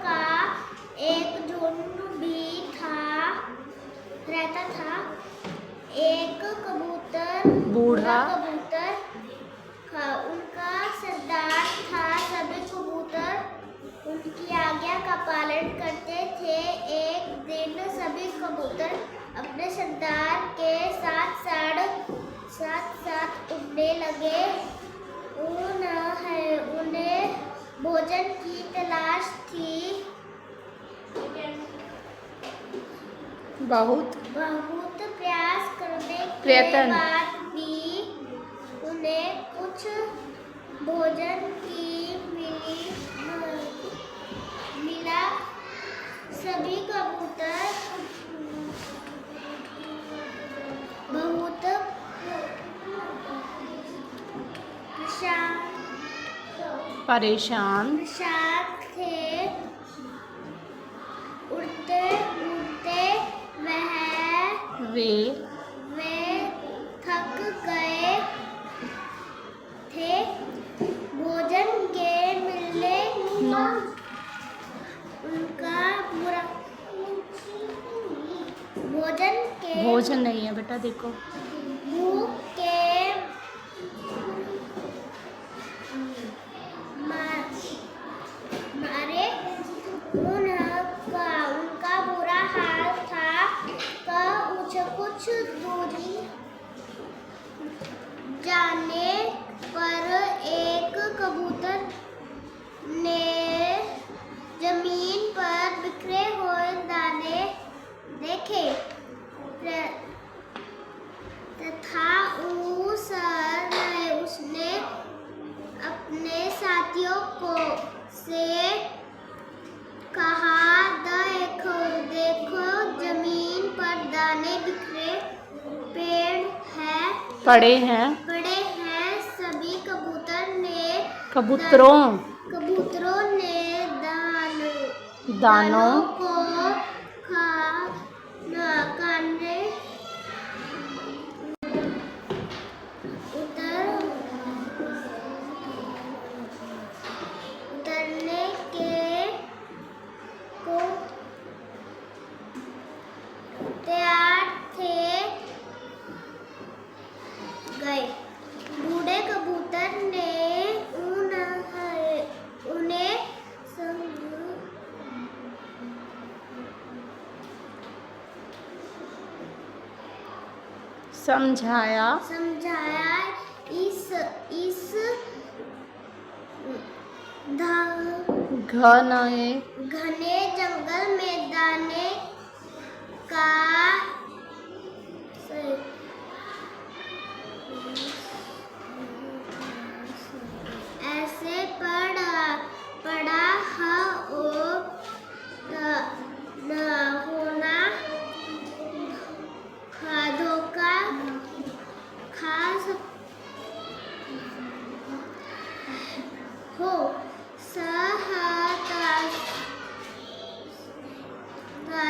का एक झुंड भी रहता था। एक कबूतर बूढ़ा कबूतर उनका सरदार था। सभी कबूतर उनकी आज्ञा का पालन करते थे। एक दिन सभी कबूतर अपने सरदार के साथ उड़ने लगे। उन्हें भोजन की तलाश थी। बहुत प्रयास करने के बाद भी उन्हें कुछ भोजन की मिला। सभी कबूतर बहुत परेशान थे। उड़ते वे थक गए थे। भोजन के मिलने उनका बुरा भोजन नहीं है बेटा, देखो भूख के मारे उनका बुरा हाल था। कुछ दूरी जाने पर एक कबूतर ने जमीन पर पड़े हैं सभी कबूतरों ने दानों को खाने उतरने को तैयार गए। बूढ़े कबूतर ने उन्हें समझाया इस घने जंगल में दाने का ऐसे पड़ा न होना धोखा खा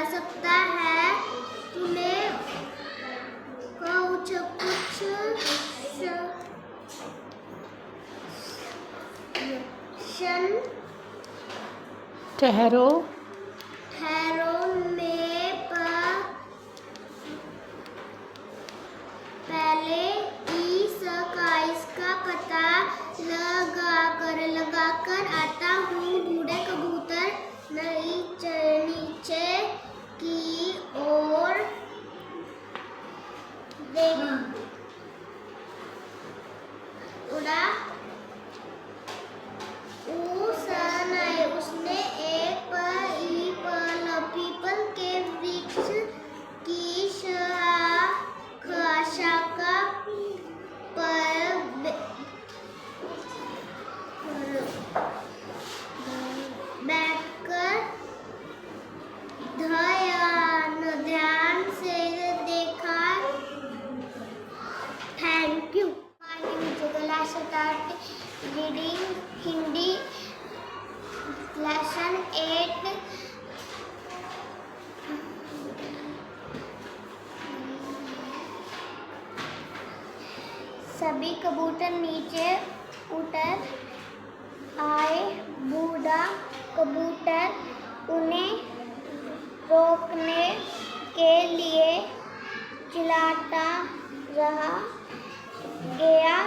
सकता है। तुम्हें कुछ क्षण ठहरो में पहले इसका पता लगाकर आता हूँ। बूढ़े कबूतर नीचे की ओर उड़ा। उसने एक पीपल के वृक्ष की शाखा पर बैठकर ध्यान से देखा। Thank you. My name is Jugala Satati, reading Hindi lesson 8. सभी कबूतर नीचे उतर आए। बूढ़ा कबूतर उन्हें रोकने के लिए चिल्लाता रहा। गया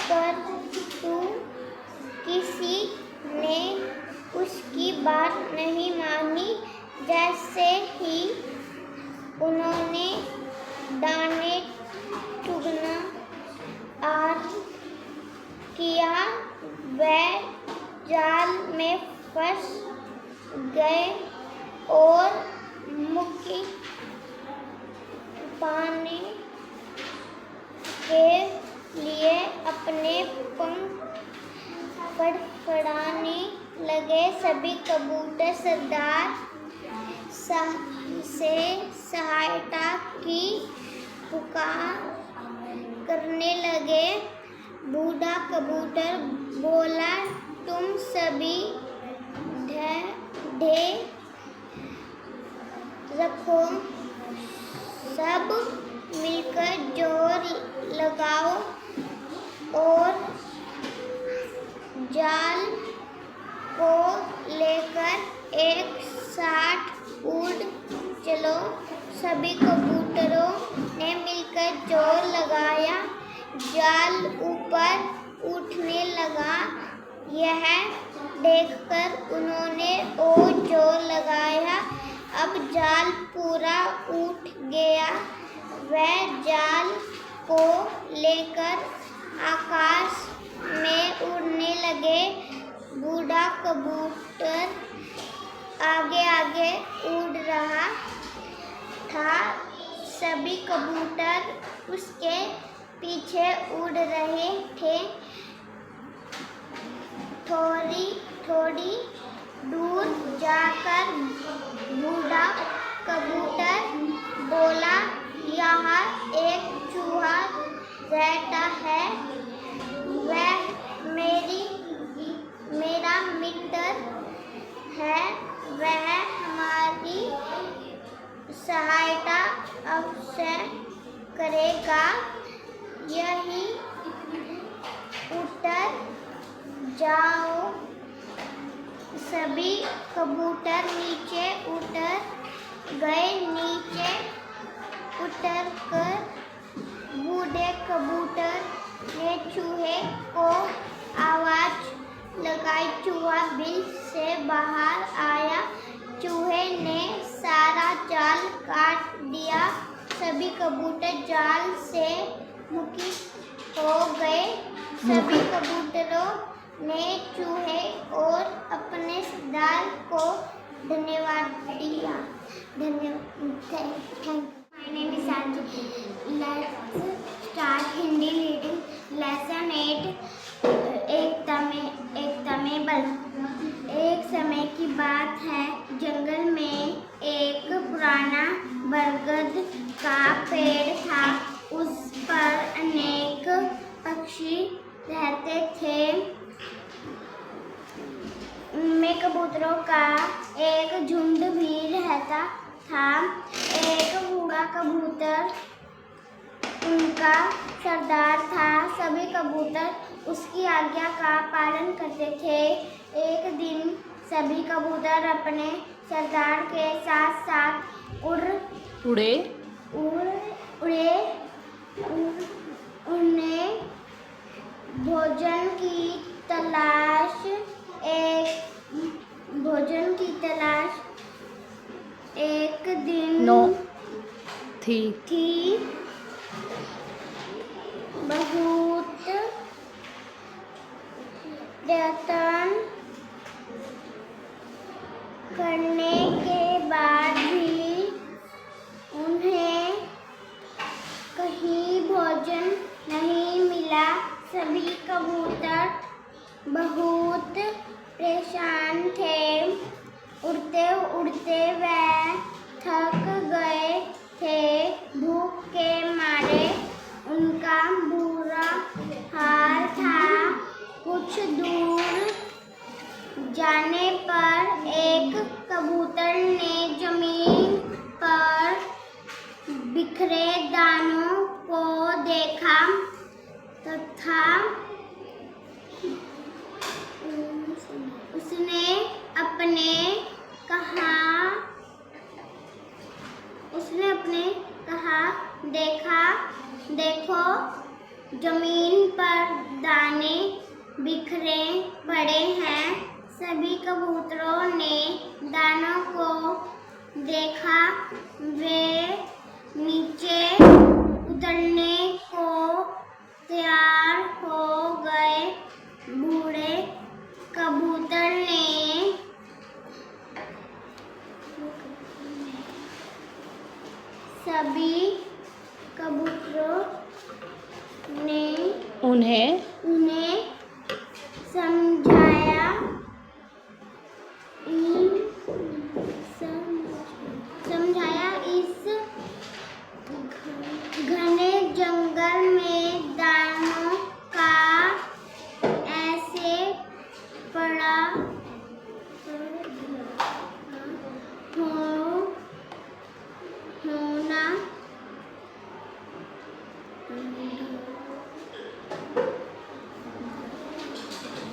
परंतु किसी ने उसकी बात नहीं मानी। जैसे ही उन्होंने दाने चुगना आरंभ किया, वह जाल में फंस गए और मुक्ति पाने के लिए अपने पंख फड़फड़ाने लगे। सभी कबूतर सरदार से सहायता की पुकार करने लगे। बूढ़ा कबूतर बोला, तुम सभी ढेर रखो, सब मिलकर जोर लगाओ और जाल को लेकर एक साथ उड़ चलो। सभी कबूतरों ने मिलकर जोर लगाया। जाल ऊपर उठने लगा। यह देखकर उन्होंने और जोर लगाया। अब जाल पूरा उठ गया। वह जाल को लेकर आकाश में उड़ने लगे। बूढ़ा कबूतर आगे आगे उड़ रहा था। सभी कबूतर उसके पीछे उड़ रहे थे। थोड़ी दूर जाकर बूढ़ा कबूतर बोला, यहाँ एक चूहा है वह हमारी सहायता अवश्य करेगा। यही उतर जाओ। सभी कबूतर नीचे उतर गए। नीचे उतरकर बूढ़े कबूतर ने चूहे को आवाज लगाई। चूहा बिल से बाहर आया। चूहे ने सारा जाल काट दिया। सभी कबूतर जाल से मुक्ति हो गए। सभी कबूतरों ने चूहे और अपने सरदार को धन्यवाद दिया। Thank My name is Sanji. Let's start Hindi reading. Lesson 8. एकता में बल। एक समय की बात है, जंगल में एक पुराना बरगद का पेड़ था। उस पर अनेक पक्षी रहते थे। उनमें कबूतरों का एक झुंड भी रहता था। एक बूढ़ा कबूतर उनका सरदार था। सभी कबूतर उसकी आज्ञा का पालन करते थे। एक दिन सभी कबूतर अपने सरदार के साथ साथ उड़े। उन्हें भोजन की तलाश एक दिन थी। बहुत प्रयत्न करने के बाद भी उन्हें कहीं भोजन नहीं मिला। सभी कबूतर बहुत परेशान थे। उड़ते उड़ते वह थक गए थे। भूख के मारे उनका बुरा हाल था। कुछ दूर जाने पर एक कबूतर ने जमीन पर बिखरे दानों को देखा तथा उसने कहा देखो जमीन पर दाने बिखरे पड़े हैं। सभी कबूतरों ने दानों को देखा। वे नीचे उतरने को तैयार हो गए। बूढ़े कबूतर ने सभी कबूतरों ने उन्हें समझाया इस घने जंगल में दानों का ऐसे पड़ा होना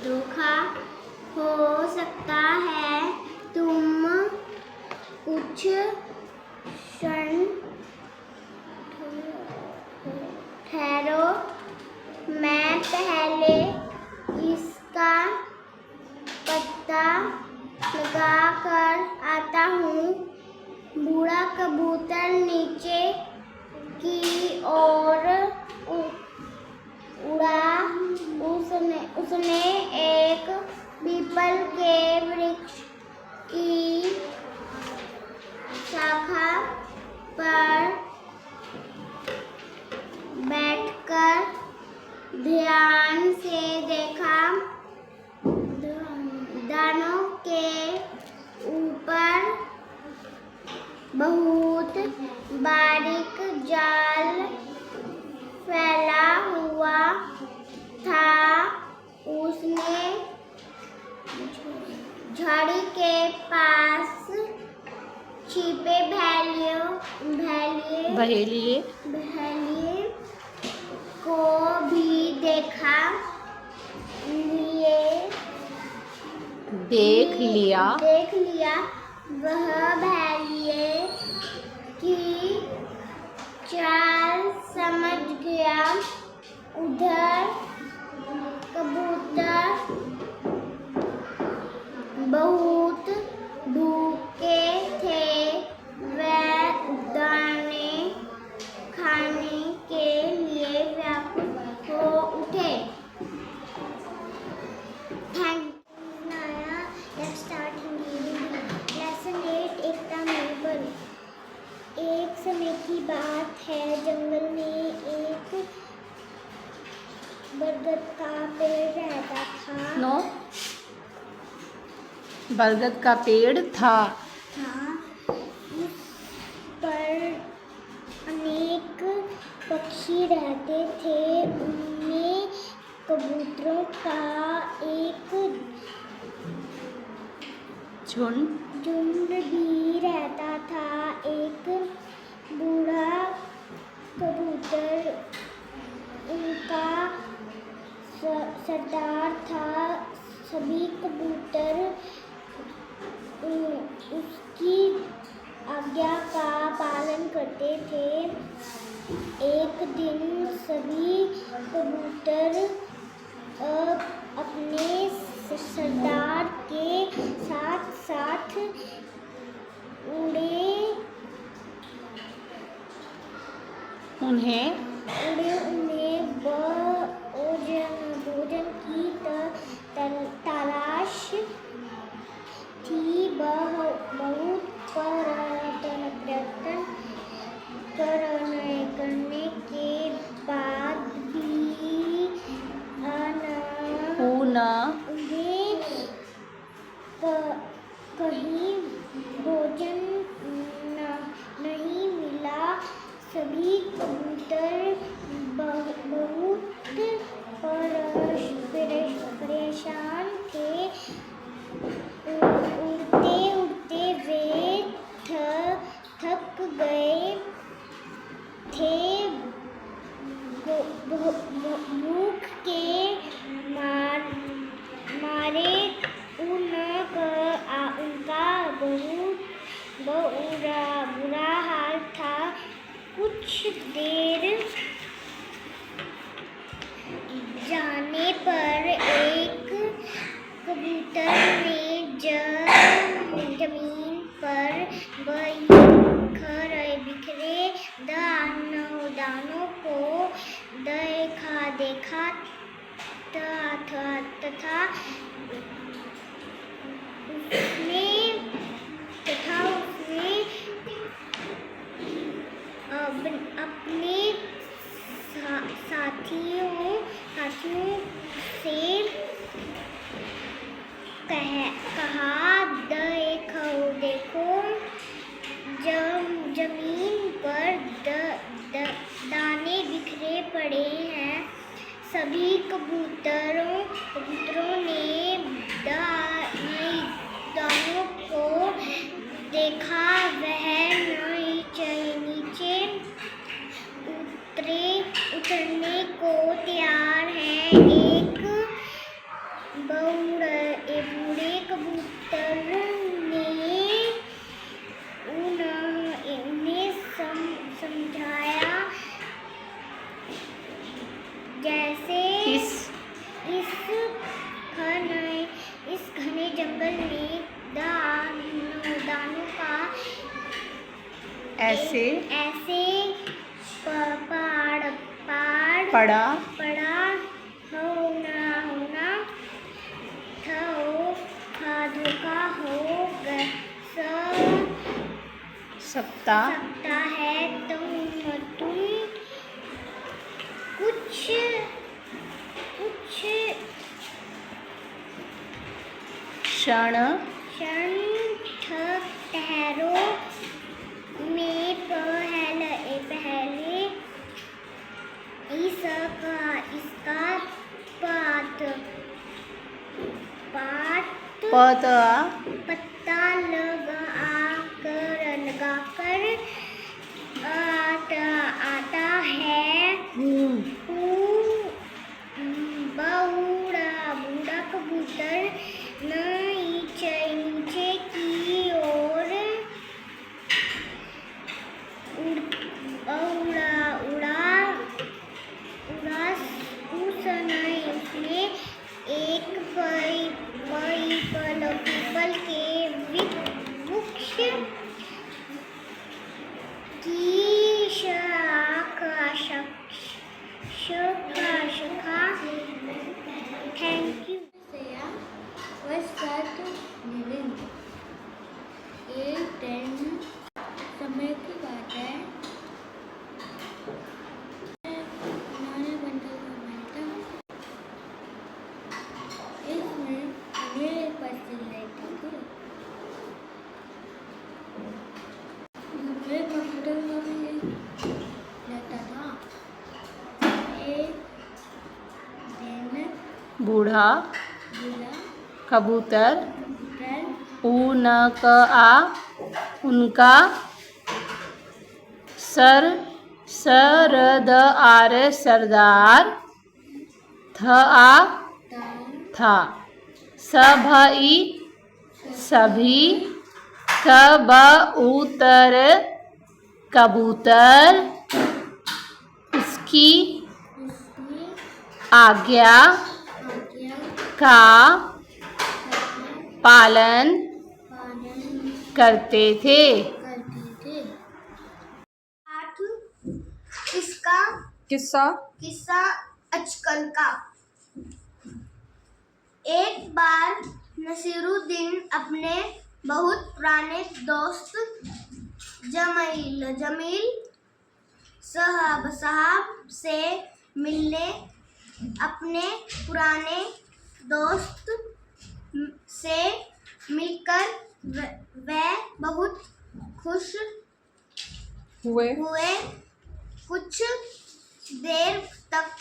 धोखा हो सकता है। तुम कुछ क्षण ठहरो, मैं पहले इसका पता लगा कर आता हूँ। बूढ़ा कबूतर नीचे की ओर उड़ा। उसने एक पीपल के वृक्ष की शाखा पर बैठकर ध्यान से देखा। दानों के ऊपर बहुत बारीक जाल फैला हुआ था। उसने झाड़ी के पास छिपे बहेलिए बहेलिए को भी देख लिया। वह बहेलिए की चाल समझ गया। उधर कबूतर बहुत भूखे थे। वह दाने खाने के लिए व्याकुल हो उठे। Let's start reading. Lesson 8 एकता में बल। एक समय की बात है, जंगल में एक बरगद का पेड़ रहता था। नो, बरगद का पेड़ था। उस पर अनेक पक्षी रहते थे। उनमें कबूतरों का एक झुंड भी रहता था। एक बूढ़ा कबूतर उनका सरदार था। सभी कबूतर उसकी आज्ञा का पालन करते थे। एक दिन सभी कबूतर अपने सरदार के साथ साथ उड़े। उन्हें भोजन की तलाश थी। बहुत प्रयत्न करने के बाद भी उन्हें कहीं भोजन नहीं मिला। सभी कबूतर बहुत परेशान थे। उड़ते उड़ते वे थक गए थे। भूख के मारे उनका बहुत बुरा हाल था। कुछ देर जाने पर एक कबूतर ने जमीन पर बिखरे दानों को देखा तथा उसने अपने साथियों से कहा, देखो जमीन पर दाने बिखरे पड़े हैं। सभी कबूतरों ने दानों को देखा। वह नीचे उतरने को तैयार है। एक बूढ़े कबूतर ने उन्हें समझाया, जैसे इस घने जंगल में दानों का ऐसे पड़ा धोखा हो सकता है। तुम कुछ क्षण ठहरो। मैं पहले इसका पाठ पत्ता लगाकर आता है। बूढ़ा कबूतर नीचे की ओर उड़ा उस समय उसने एक पीपल के वृक्ष की शाखा थैंक यू एक दिन समय की बात है। उन्होंने बंदर को मारा। इसमें मेरे पास चिल्लाते थे। मुझे कंप्यूटर में रहता था। एक दिन बूढ़ा कबूतर उनका सरदार था। सभी कबूतर उसकी आज्ञा का पालन करते थे। किस्सा अचकन का। एक बार नसीरुद्दीन अपने बहुत पुराने दोस्त जमील साहब से मिलने अपने पुराने दोस्त से मिलकर वह बहुत खुश हुए। कुछ देर तक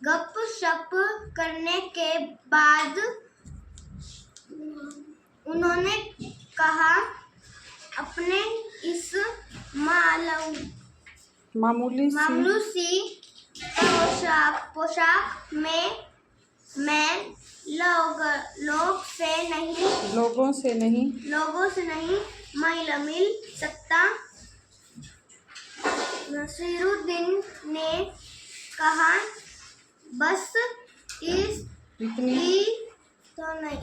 गपशप करने के बाद उन्होंने कहा, अपने इस मामूली सी पोशाक में मैं लोगों से नहीं मिल सकता। नसीरुद्दीन ने कहा, बस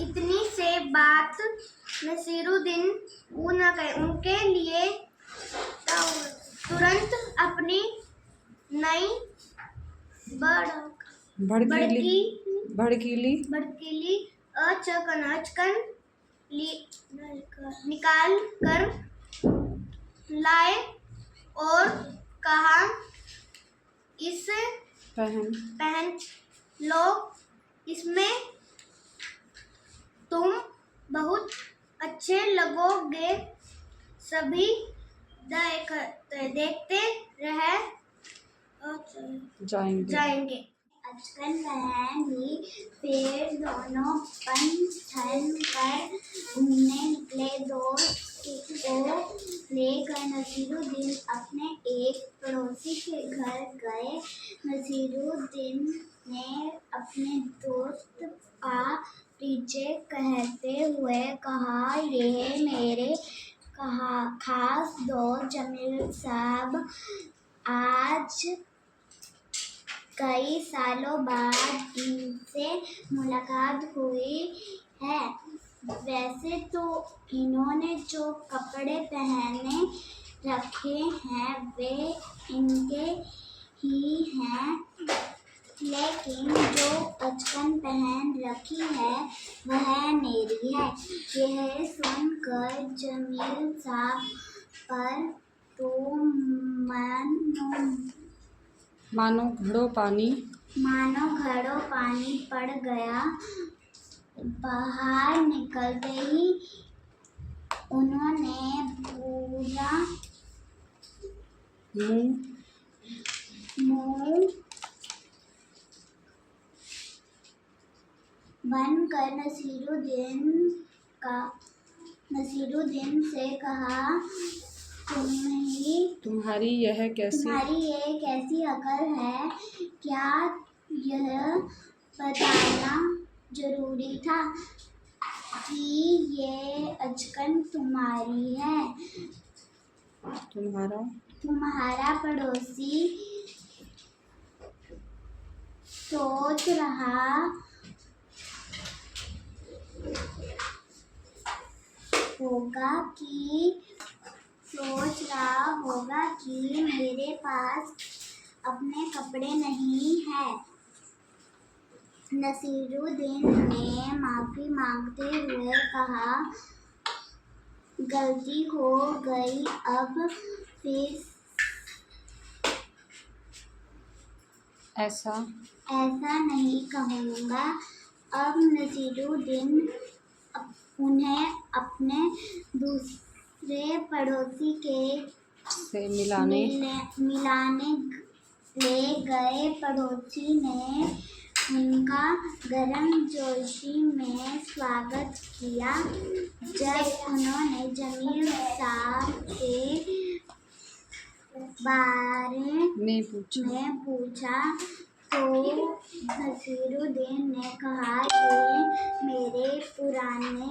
इतनी से बात नसीरुद्दीन उनके लिए तुरंत अपनी नई भड़कीली अचकन निकाल कर लाए और कहा, इसे पहन लो, इसमें तुम बहुत अच्छे लगोगे। सभी देखते रह जाएंगे। अचकन बहन फिर दोनों छन कर घूमने निकले। दोस्त को लेकर नसीरुद्दीन अपने एक पड़ोसी के घर गए। नसीरुद्दीन ने अपने दोस्त का पीछे कहते हुए कहा, ये मेरे खास दोस्त जमील साहब, आज कई सालों बाद इनसे मुलाकात हुई है। वैसे तो इन्होंने जो कपड़े पहने रखे हैं वे इनके ही हैं, लेकिन जो अचकन पहन रखी है वह मेरी है। यह सुनकर जमील साहब पर तो मानो घड़ों पानी पड़ गया। बाहर निकलते ही उन्होंने पूरा मुंह बंद कर नसीरुद्दीन नसीरुद्दीन से कहा, तुम्हारी यह तुम्हारी ये कैसी अकल है? क्या यह बताना जरूरी था कि ये अचकन तुम्हारी है? तुम्हारा पड़ोसी सोच रहा होगा कि मेरे पास अपने कपड़े नहीं है। नसीरुद्दीन ने माफी मांगते हुए कहा, गलती हो गई, अब फिर ऐसा नहीं कहूँगा। अब नसीरुद्दीन उन्हें अपने दूसरे पड़ोसी से मिलाने ले गए। पड़ोसी ने उनका गर्मजोशी में स्वागत किया। जब उन्होंने जमील साहब के बारे में पूछा तो नसीरुद्दीन ने कहा कि मेरे पुराने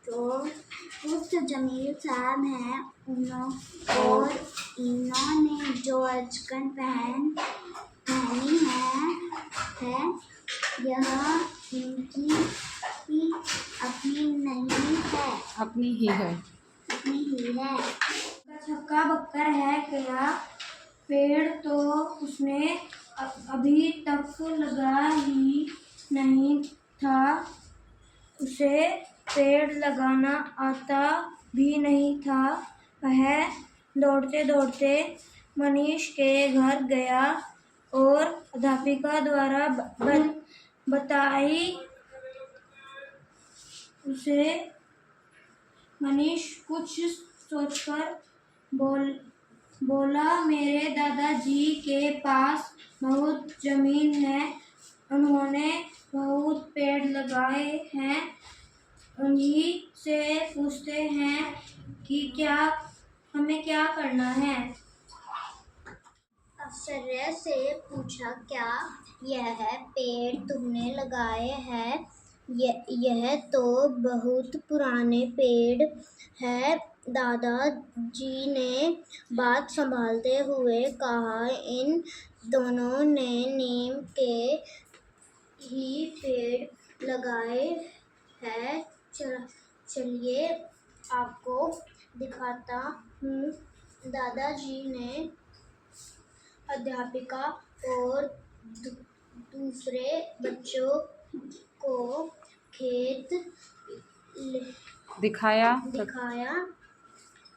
दोस्त जमील साहब हैं, और इन्होंने जो अचकन पहनी है यह इनकी अपनी नहीं है, अपनी ही है। छक्का बक्कर है क्या? पेड़ तो उसने अभी तक लगा ही नहीं था। उसे पेड़ लगाना आता भी नहीं था। वह दौड़ते दौड़ते मनीष के घर गया और अध्यापिका द्वारा बताई उसे। मनीष कुछ सोचकर बोला, मेरे दादाजी के पास बहुत जमीन है, उन्होंने बहुत पेड़ लगाए हैं। उन्हीं से पूछते हैं कि हमें क्या करना है। आश्चर्य से पूछा, क्या यह पेड़ तुमने लगाए हैं? यह तो बहुत पुराने पेड़ है। दादाजी ने बात संभालते हुए कहा, इन दोनों ने नीम के ही पेड़ लगाए हैं। चलिए आपको दिखाता हूँ। दादाजी ने अध्यापिका और दूसरे बच्चों को खेत दिखाया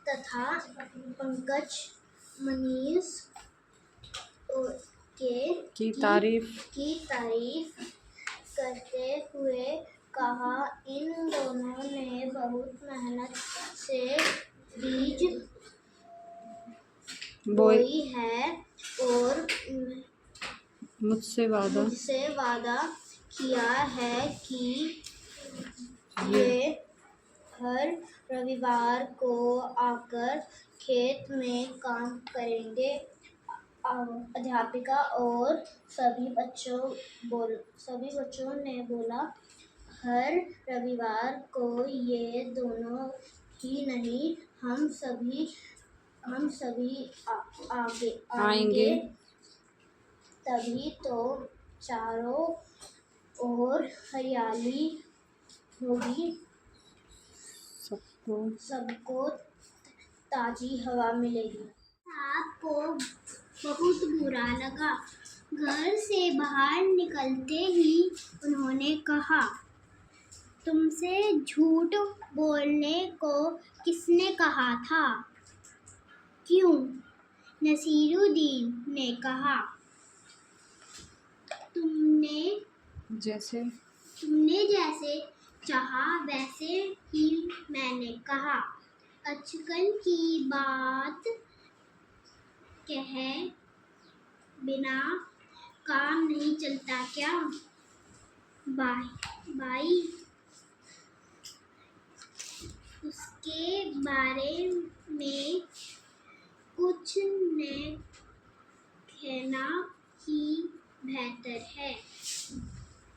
तथा पंकज मनीष की तारीफ करते हुए कहा, इन दोनों ने बहुत मेहनत से बीज बोई है और मुझसे वादा किया है कि ये हर रविवार को आकर खेत में काम करेंगे। अध्यापिका और सभी बच्चों ने बोला, हर रविवार को ये दोनों ही नहीं, हम सभी आएंगे। तभी तो चारों ओर हरियाली होगी, सबको ताजी हवा मिलेगी। आपको बहुत बुरा लगा। घर से बाहर निकलते ही उन्होंने कहा, तुमसे झूठ बोलने को किसने कहा था? क्यों? नसीरुद्दीन ने कहा, तुमने जैसे चाहा वैसे ही मैंने कहा। अचकन की बात कहे बिना काम नहीं चलता क्या? बाई उसके बारे में कुछ न कहना ही बेहतर है,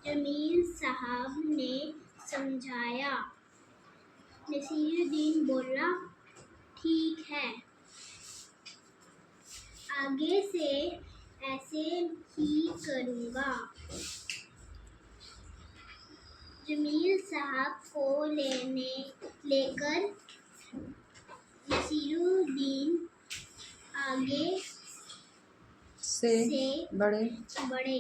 जमील साहब ने समझाया। नसीरुद्दीन बोला, ठीक है, आगे से ऐसे ही करूँगा। जमील साहब को लेकर नसीरुद्दीन आगे से बड़े बढ़े।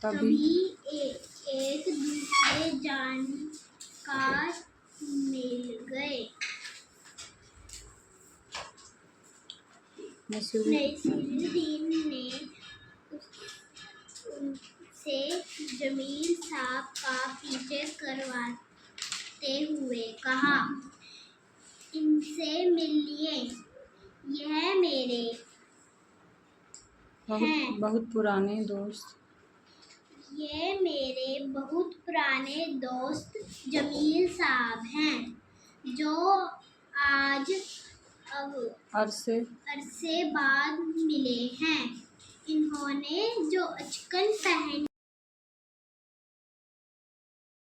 तभी एक दूसरे जानकार मिल गए। नसीरुद्दीन ने उनसे जमील साहब का पीछे करवाते हुए कहा, इनसे मिलिए, यह मेरे बहुत पुराने दोस्त। ये मेरे बहुत पुराने दोस्त जमील साहब हैं, जो आज अरसे बाद मिले हैं। इन्होंने जो अचकन पहनी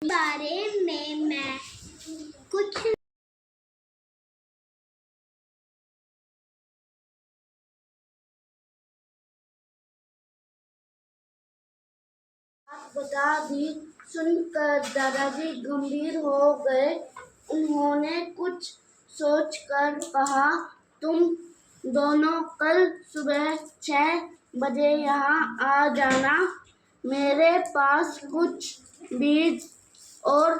बारे में मैं कुछ बता दी। सुनकर दादाजी गंभीर हो गए। उन्होंने कुछ सोचकर कहा, तुम दोनों कल सुबह 6 बजे यहाँ आ जाना। मेरे पास कुछ बीज और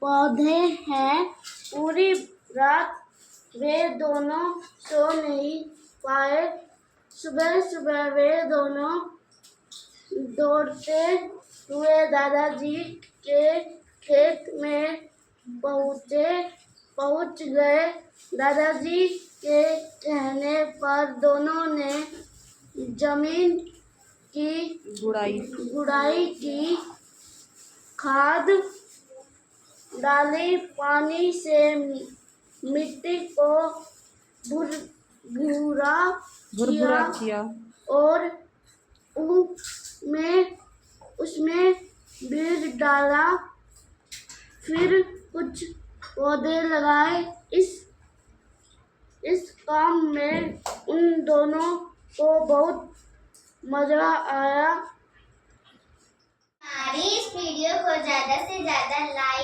पौधे हैं। पूरी रात वे दोनों सो नहीं पाए। सुबह सुबह वे दोनों दौड़ते हुए दादाजी के खेत में पहुंच गए। दादाजी के कहने पर दोनों ने जमीन की गुड़ाई की, खाद डाली, पानी से मिट्टी को भुरभुरा किया और उसमें बीज डाला। फिर कुछ पौधे लगाए। इस काम में उन दोनों को बहुत मजा आया। हमारी इस वीडियो को ज़्यादा से ज़्यादा लाइक